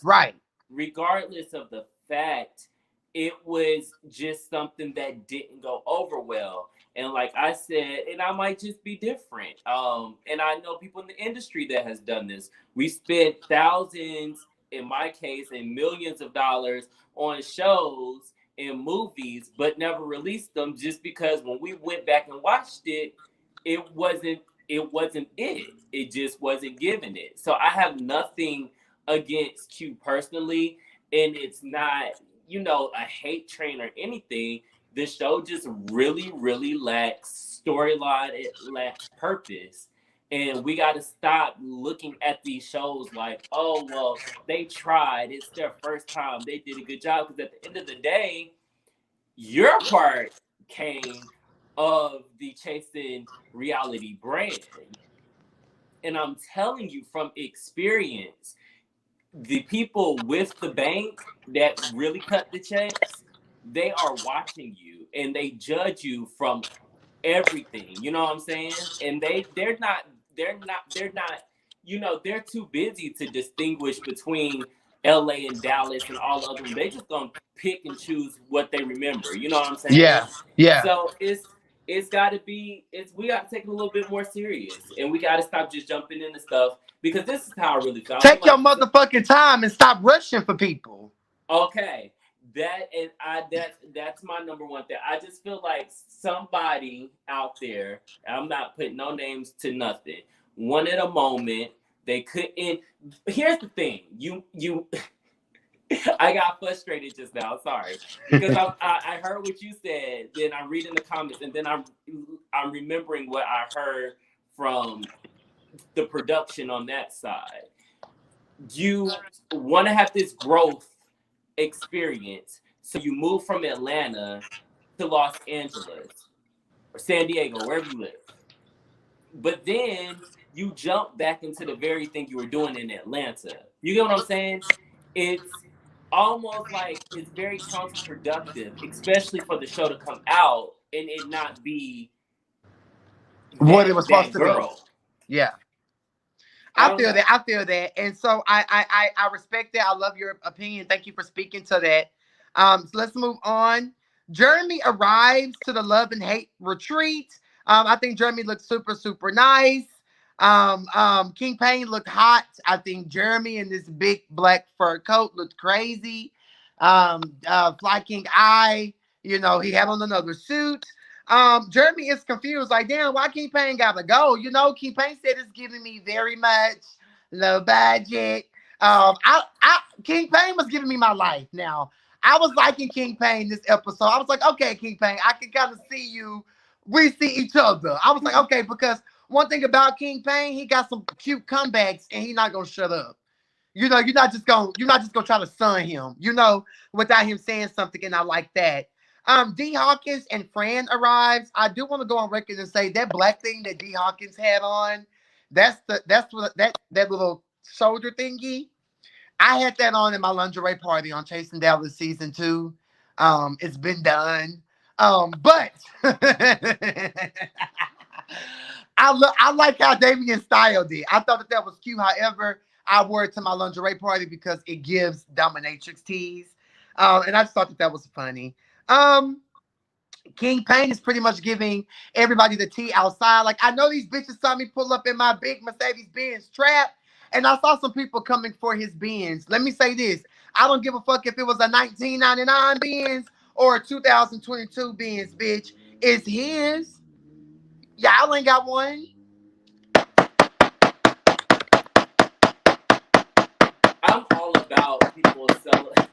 Right. Regardless of the fact, it was just something that didn't go over well. And like I said, and I might just be different. And I know people in the industry that has done this. We spent thousands, in my case, and millions of dollars on shows, in movies, but never released them just because when we went back and watched it, it wasn't it. It just wasn't giving it. So I have nothing against Q personally, and it's not, you know, a hate train or anything. The show just really, really lacks storyline. It lacks purpose. And we got to stop looking at these shows like, oh, well, they tried. It's their first time. They did a good job. Because at the end of the day, you're part, Cain, of the Chasing Reality brand. And I'm telling you from experience, the people with the bank that really cut the checks, they are watching you and they judge you from everything. You know what I'm saying? And they're not, you know, they're too busy to distinguish between LA and Dallas and all of them. They just gonna pick and choose what they remember. You know what I'm saying? Yeah, yeah. So it's gotta be, we gotta take it a little bit more serious, and we gotta stop just jumping into stuff, because this is how I really feel. I don't Take your like motherfucking time and stop rushing for people. okay. That's my number one thing. I just feel like somebody out there, I'm not putting no names to nothing, wanted a moment they couldn't. Here's the thing, you I got frustrated just now, sorry, because I heard what you said, then I'm reading the comments, and then I'm remembering what I heard from the production on that side. You want to have this growth experience, so you move from Atlanta to Los Angeles or San Diego, wherever you live, but then you jump back into the very thing you were doing in Atlanta. You get what I'm saying? It's almost like it's very counterproductive, especially for the show to come out and it not be What it was supposed that to be. girl. Yeah. I I don't feel know. that. I feel that. And so I respect that. I love your opinion. Thank you for speaking to that. So let's move on. Jeremy arrives to the love and hate retreat. I think Jeremy looks super, super nice. King Payne looked hot. I think Jeremy in this big black fur coat looked crazy. Fly King I, you know, he had on another suit. Jeremy is confused, like, damn, why King Payne gotta go? You know, King Payne said it's giving me very much low budget. King Payne was giving me my life. Now, I was liking King Payne this episode. I was like, okay, King Payne, I can kind of see you. We see each other. I was like, okay, because one thing about King Payne, he got some cute comebacks, and he not gonna shut up. You know, you're not just gonna try to sun him, you know, without him saying something, and I like that. D Hawkins and Fran arrives. I do want to go on record and say that black thing that D Hawkins had on, that little shoulder thingy. I had that on in my lingerie party on Chasing Dallas season 2. It's been done. But I like how Damian styled it. I thought that was cute. However, I wore it to my lingerie party because it gives dominatrix tease. And I just thought that was funny. Um, King Payne is pretty much giving everybody the tea outside. Like, I know these bitches saw me pull up in my big Mercedes Benz trap, and I saw some people coming for his Benz. Let me say this: I don't give a fuck if it was a 1999 Benz or a 2022 Benz, bitch. It's his. Y'all ain't got one. I'm all about people selling.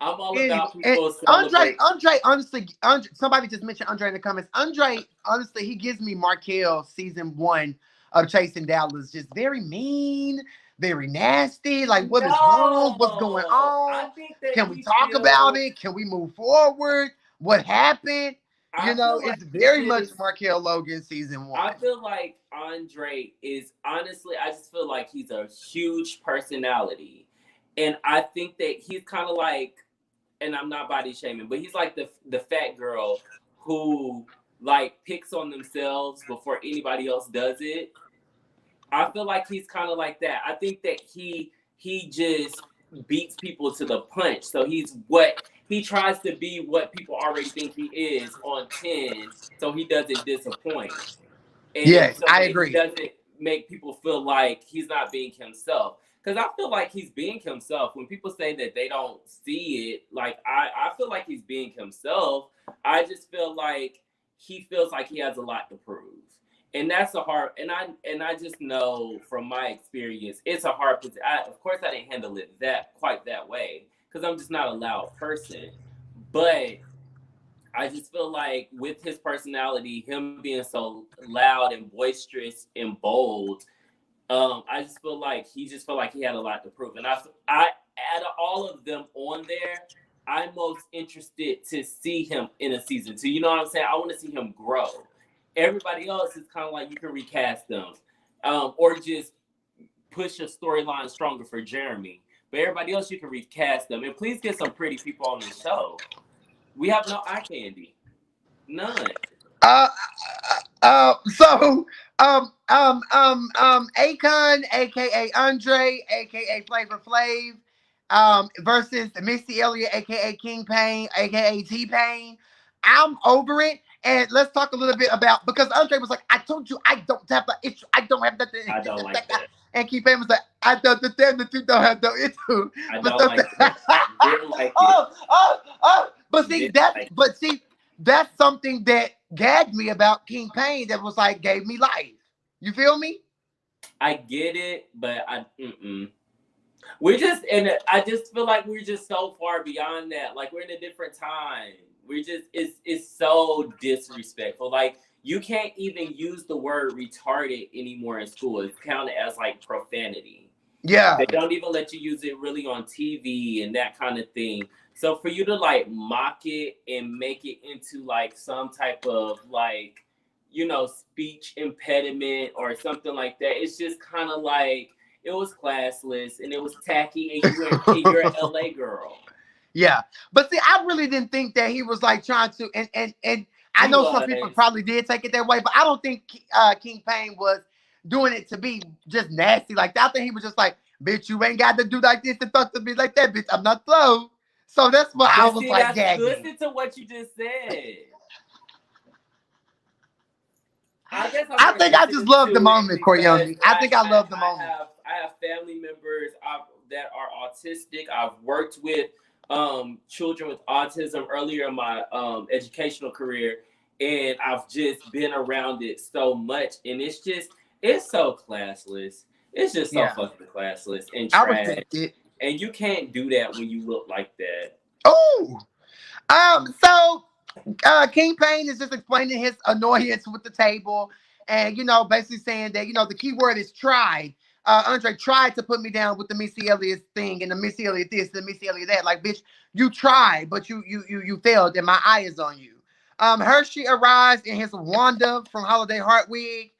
I'm all about people Andre, celebrate. honestly, somebody just mentioned Andre in the comments. Andre, honestly, he gives me Markel season 1 of Chasing Dallas. Just very mean, very nasty. Like, what is wrong? What's going No, I on? think that Can we he talk about feels. it? Can we move forward? What happened? You I know, feel like it's he very much just. Markel Logan season 1. I feel like Andre is honestly. I just feel like he's a huge personality, and I think that he's kind of like. And I'm not body shaming, but he's like the fat girl who like picks on themselves before anybody else does it. I feel like he's kind of like that. I think that he just beats people to the punch. So he tries to be what people already think he is on 10, so he doesn't disappoint. And Yes, so I that he agree. doesn't make people feel like he's not being himself. because I feel like he's being himself. When people say that they don't see it, like I feel like he's being himself. I just feel like he feels like he has a lot to prove. And that's a hard, and I just know from my experience, it's a hard position. Of course, I didn't handle it that quite that way because I'm just not a loud person. But I just feel like with his personality, him being so loud and boisterous and bold, I just feel like he had a lot to prove. And I out of all of them on there, I'm most interested to see him in a season two. You know what I'm saying? I want to see him grow. Everybody else is kind of like you can recast them, or just push a storyline stronger for Jeremy. But everybody else you can recast them, and please get some pretty people on the show. We have no eye candy, none. Uh, so, Akon, aka Andre, aka Flavor Flav, versus Missy Elliott, aka King Pain, aka T Pain. I'm over it. And let's talk a little bit about, because Andre was like, I told you I don't have the issue. I don't have nothing. I don't like that. And King Pain was like, I don't understand that you don't have no issue. I don't like that. Didn't like it. But see, that's something that gagged me about King Pain, that was like, gave me life. You feel me? I get it, but we're just, and I just feel like we're just so far beyond that. Like we're in a different time. We're just, it's so disrespectful. Like you can't even use the word retarded anymore in school. It's counted as like profanity. Yeah. They don't even let you use it really on TV and that kind of thing. So for you to like mock it and make it into like some type of like, you know, speech impediment or something like that, it's just kind of like, it was classless and it was tacky, and you're an LA girl. Yeah. But see, I really didn't think that he was like trying to, and I know some people probably did take it that way, but I don't think King Pain was doing it to be just nasty like that. I think he was just like, bitch, you ain't got to do like this and talk to me like that, bitch. I'm not slow. So that's what I was like, gagging. Listen to what you just said. I think I just love the moment, Corioni. I think I love the moment. I have family members that are autistic. I've worked with children with autism earlier in my educational career, and I've just been around it so much, and it's so classless. It's just so fucking classless and trash. And you can't do that when you look like that. Oh, so King Pain is just explaining his annoyance with the table, and basically saying that the key word is tried. Andre tried to put me down with the Missy Elliott thing and the Missy Elliott this and the Missy Elliott that. Like, bitch, you tried, but you failed, and my eye is on you. Hershey arrives in his Wanda from Holiday Heart wig.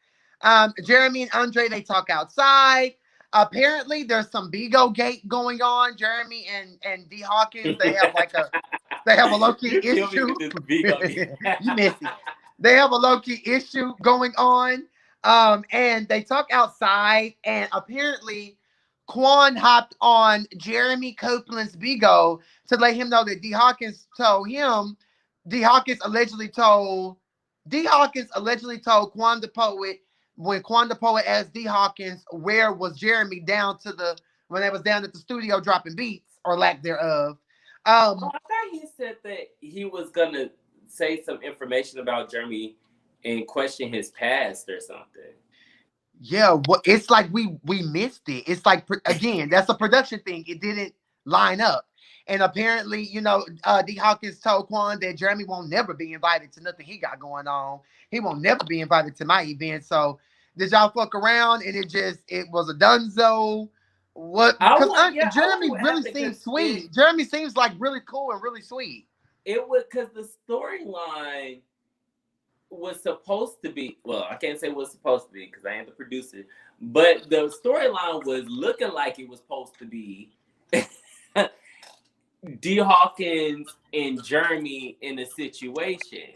Jeremy and Andre, they talk outside. Apparently, there's some Bigo gate going on. Jeremy and D Hawkins, they have a low key issue. You missed it. They have a low key issue going on. And they talk outside, and apparently, Quan hopped on Jeremy Copeland's Bigo to let him know that D Hawkins allegedly told Quan the Poet, when Quan the Poet asked D Hawkins where was Jeremy when they was down at the studio dropping beats or lack thereof. I thought he said that he was gonna say some information about Jeremy and question his past or something. Yeah, well, it's like we missed it. It's like, again, that's a production thing. It didn't line up. And apparently, D Hawkins told Quan that Jeremy won't never be invited to nothing he got going on. He won't never be invited to my event. So did y'all fuck around and it was a dunzo? What? Because Jeremy really seems sweet. Jeremy seems like really cool and really sweet. It was because the storyline was supposed to be, well, I can't say was supposed to be because I am the producer, but the storyline was looking like it was supposed to be D Hawkins and Jeremy in a situation.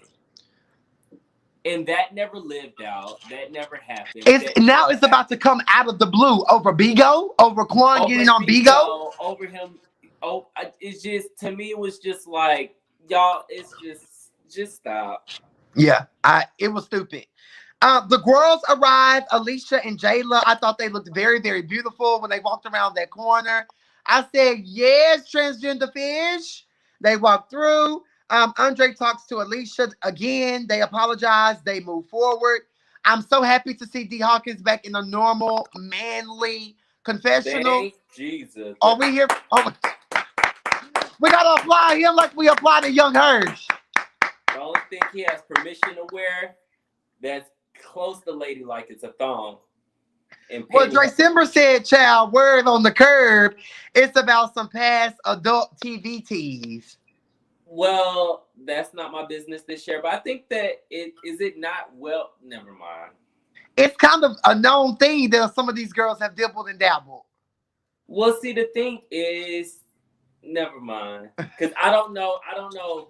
And that never lived out. That never happened. It's about to come out of the blue over Bigo, over Quan getting on Bigo. Over him. It's just, to me, it was just like, y'all, it's just stop. Yeah, it was stupid. The girls arrived, Alicia and Jayla. I thought they looked very, very beautiful when they walked around that corner. I said, yes, transgender fish. They walked through. Andre talks to Alicia again. They apologize. They move forward. I'm so happy to see D Hawkins back in a normal, manly confessional. Thank Jesus. Are we here? Oh, we gotta apply him like we apply to Young Hirsch. The only thing he has permission to wear that's close to ladylike is a thong. And Well, Dre Simber said, child, word on the curb. It's about some past adult TV teas. Well, that's not my business this year, but I think that it not well. Never mind. It's kind of a known thing that some of these girls have dibbled and dabbled. Well, see, the thing is, never mind, because I don't know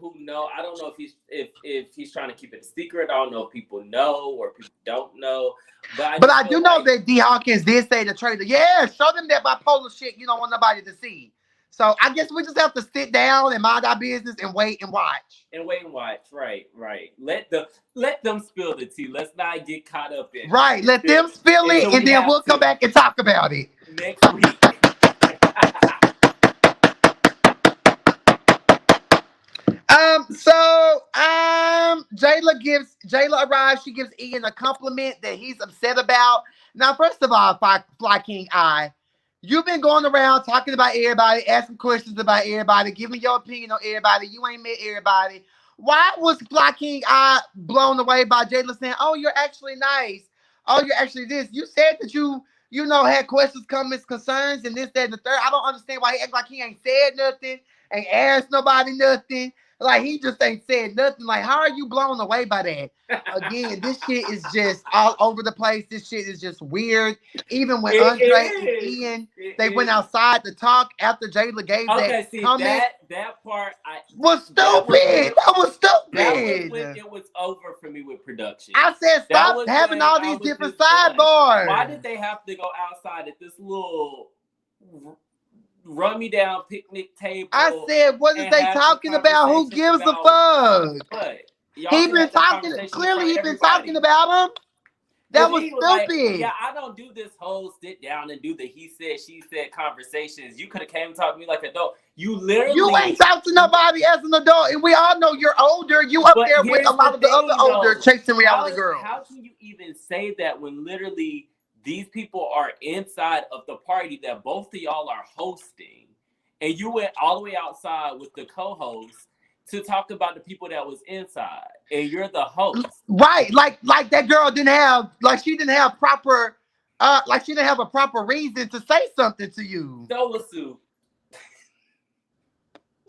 who know. I don't know if he's trying to keep it a secret. I don't know if people know or people don't know. But I do know that D Hawkins did say to Trader, yeah, show them that bipolar shit you don't want nobody to see. So I guess we just have to sit down and mind our business and wait and watch. Right. Let them spill the tea. Let's not get caught up in it. Right. Let them spill it, and then we'll come back and talk about it next week. Jayla arrives. She gives Ian a compliment that he's upset about. Now, first of all, Fly King you've been going around talking about everybody, asking questions about everybody, giving your opinion on everybody. You ain't met everybody. Why was Fly King blown away by Jayla saying, "Oh, you're actually nice. Oh, you're actually this." You said that you had questions, comments, concerns, and this, that, and the third. I don't understand why he act like he ain't said nothing, ain't asked nobody nothing. Like, he just ain't said nothing. Like, how are you blown away by that? Again, this shit is just all over the place. This shit is just weird. Even when Andre and Ian, they went outside to talk after Jayla gave that comment. That part was stupid. That was stupid. That was when it was over for me with production. I said, stop having all these different sidebars. Why did they have to go outside at this little run me down picnic table? I said, what is they talking about? Who gives a fuck? What? He been talking. Clearly, he been talking about him. That was stupid. Like, yeah, I don't do this whole sit down and do the he said, she said conversations. You could have came and talked to me like an adult. You ain't talked to nobody as an adult, and we all know you're older. You up there with a lot of the other older chasing reality girls. How can you even say that when literally these people are inside of the party that both of y'all are hosting, and you went all the way outside with the co-host to talk about the people that was inside, and you're the host, right? Like that girl didn't have proper, she didn't have a proper reason to say something to you. So was Sue.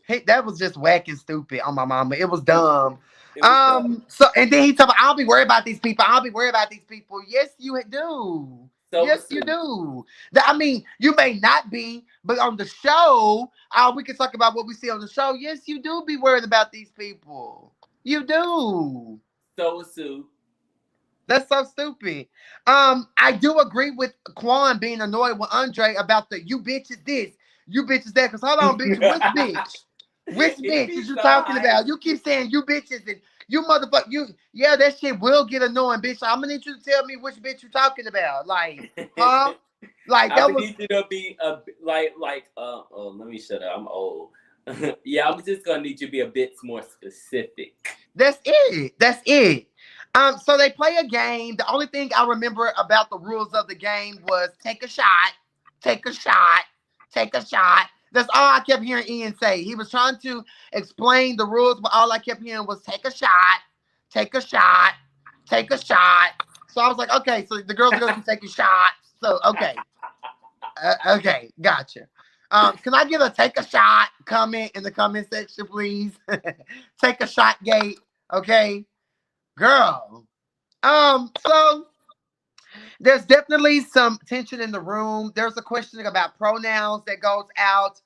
Hey, that was just whack and stupid on my mama. It was dumb. So and then he told me, I'll be worried about these people. Yes, you do. So yes, you do. I mean, you may not be, but on the show, we can talk about what we see on the show. Yes, you do be worried about these people. You do. So was Sue. That's so stupid. I do agree with Quan being annoyed with Andre about the you bitches this, you bitches that. Because hold on, bitch, which bitch? Which bitch is you talking about? You keep saying you bitches and you motherfucker. Yeah, that shit will get annoying, bitch. I'm gonna need you to tell me which bitch you talking about. Like, huh? Like that was. Need you to be let me shut up. I'm old. Yeah, I'm just gonna need you to be a bit more specific. That's it. So they play a game. The only thing I remember about the rules of the game was take a shot. That's all I kept hearing Ian say. He was trying to explain the rules, but all I kept hearing was take a shot. So I was like, okay, so the girls are going to take a shot. So, okay. Okay, gotcha. Can I get a take a shot comment in the comment section, please? Take a shot gate, okay? Girl. So there's definitely some tension in the room. There's a question about pronouns that goes out.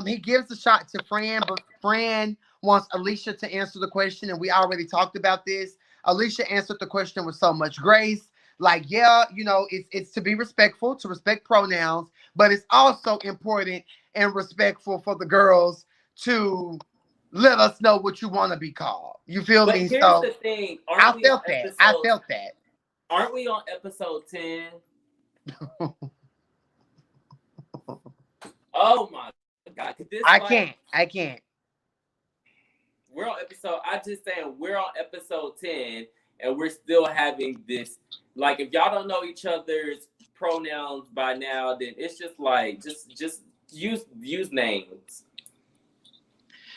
He gives the shot to Fran, but Fran wants Alicia to answer the question, and we already talked about this. Alicia answered the question with so much grace. Like, yeah, it's to be respectful, to respect pronouns, but it's also important and respectful for the girls to let us know what you want to be called. You feel me? Here's so the thing. I felt that. Aren't we on episode 10? Oh my God. This I can't. We're on episode, I just saying we're on episode 10 and we're still having this. Like, if y'all don't know each other's pronouns by now, then it's just like, just use names.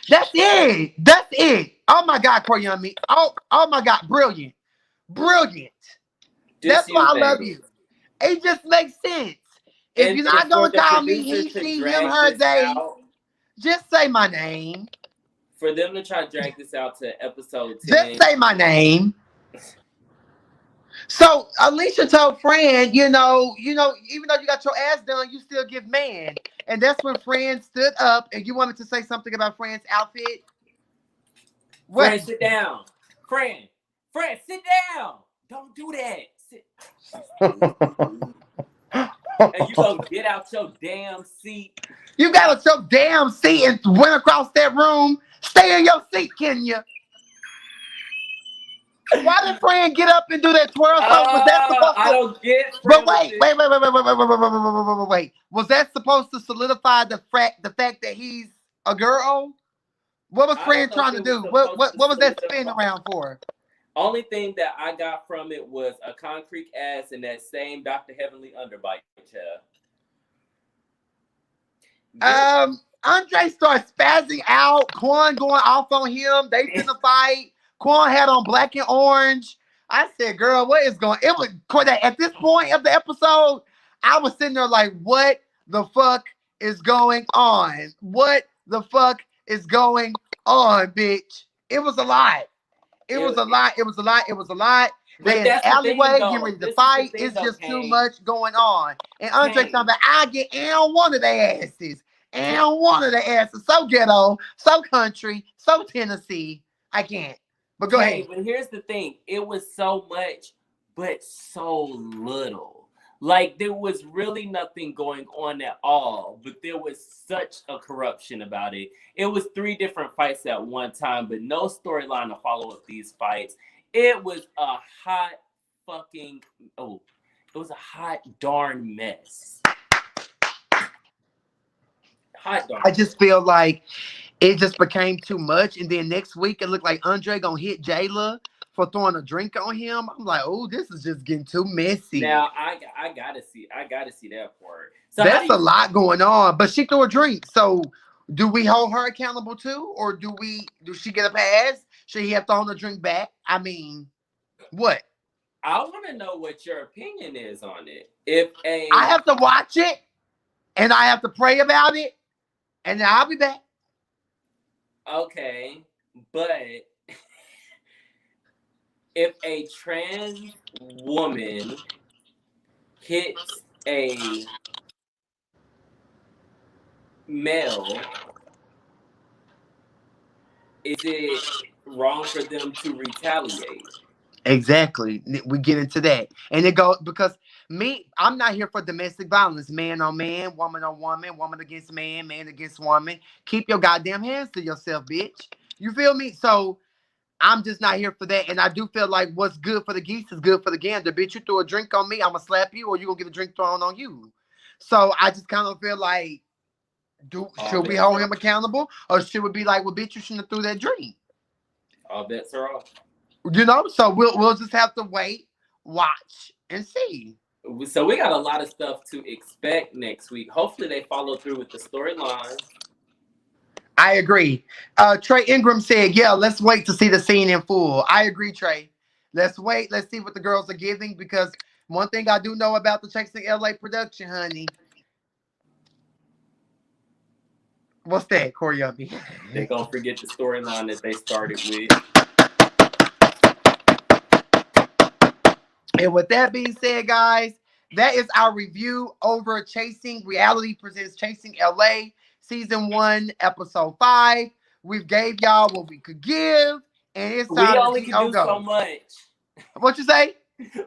That's it. That's it. Oh my God, Corey. Oh my God, brilliant. That's why I love you. It just makes sense. If And you're not for gonna the call me producers he, to she, him, drag her, this they, out, just say my name. for them to try to drag this out to episode 10. Just say my name. So Alicia told Fran, even though you got your ass done, you still give man. And that's when Fran stood up and you wanted to say something about Fran's outfit. What? Fran, sit down. Fran, sit down. Don't do that. Sit. And you gonna get out your damn seat. You got out your damn seat and went across that room. Stay in your seat, Kenya. Why did Fran get up and do that twirl? So was that supposed to? I don't get. But wait. Was that supposed to solidify the fact that he's a girl? What was Fran trying to do? What was that spin around for? Only thing that I got from it was a concrete ass and that same Dr. Heavenly underbite chair. Andre starts spazzing out. Quan going off on him. They finna fight. Quan had on black and orange. I said, girl, what is going? It was Cordae. At this point of the episode, I was sitting there like, what the fuck is going on? What the fuck is going on, bitch? It was a lot. It was a lot. They in the alleyway getting ready to fight. It's just too much going on. And Andre talking about, I get and one of their asses. And one of their asses. So ghetto, so country, so Tennessee. I can't. But go ahead. But here's the thing. It was so much, but so little. Like, there was really nothing going on at all, but there was such a corruption about it. It was 3 different fights at one time, but no storyline to follow up these fights. It was a hot darn mess. Hot darn. I just feel like it just became too much. And then next week, it looked like Andre gonna hit Jayla for throwing a drink on him. I'm like, oh, this is just getting too messy. Now I gotta see that part. So that's a lot going on. But she threw a drink. So do we hold her accountable too, or do she get a pass? Should he have thrown the drink back? I mean, what? I want to know what your opinion is on it. I have to watch it, and I have to pray about it, and then I'll be back. Okay, but if a trans woman hits a male, is it wrong for them to retaliate? Exactly. We get into that. And it goes because I'm not here for domestic violence. Man on man, woman on woman, woman against man, man against woman. Keep your goddamn hands to yourself, bitch. You feel me? So I'm just not here for that. And I do feel like what's good for the geese is good for the gander. Bitch, you throw a drink on me, I'm going to slap you, or you going to get a drink thrown on you. So I just kind of feel like, should we hold him accountable? Or should we be like, well, bitch, you shouldn't have threw that drink? All bets are off. So we'll just have to wait, watch, and see. So we got a lot of stuff to expect next week. Hopefully they follow through with the storyline. I agree. Trey Ingram said, yeah, let's wait to see the scene in full. I agree, Trey. Let's wait. Let's see what the girls are giving, because one thing I do know about the Chasing LA production, honey. What's that, Corey? They're going to forget the storyline that they started with. And with that being said, guys, that is our review over Chasing Reality Presents Chasing LA Season 1, Episode 5. We gave y'all what we could give, and it's time we only can do so much. What you say?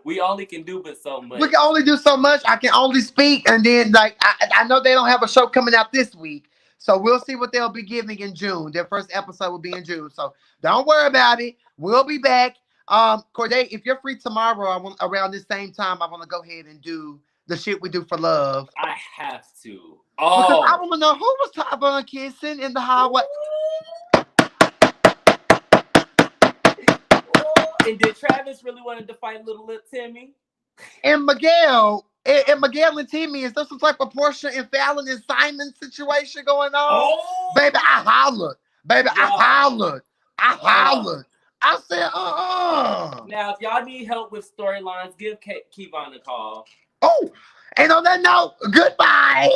We only can do but so much. We can only do so much. I can only speak, and then I know they don't have a show coming out this week, so we'll see what they'll be giving in June. Their first episode will be in June, so don't worry about it. We'll be back. Cordae, if you're free tomorrow, I want around this same time. I want to go ahead and do the shit we do for love. I have to. Because I Oh. want to know who was top on kissing in the hallway. And did Travis really wanted to fight little Lip Timmy? And Miguel, and Miguel and Timmy, is there some type of Portia and Fallon and Simon situation going on? Oh, Baby, I hollered. Baby, I Yeah. hollered. I hollered. I said, Now, if y'all need help with storylines, give Kevon a call. Oh, and on that note, goodbye.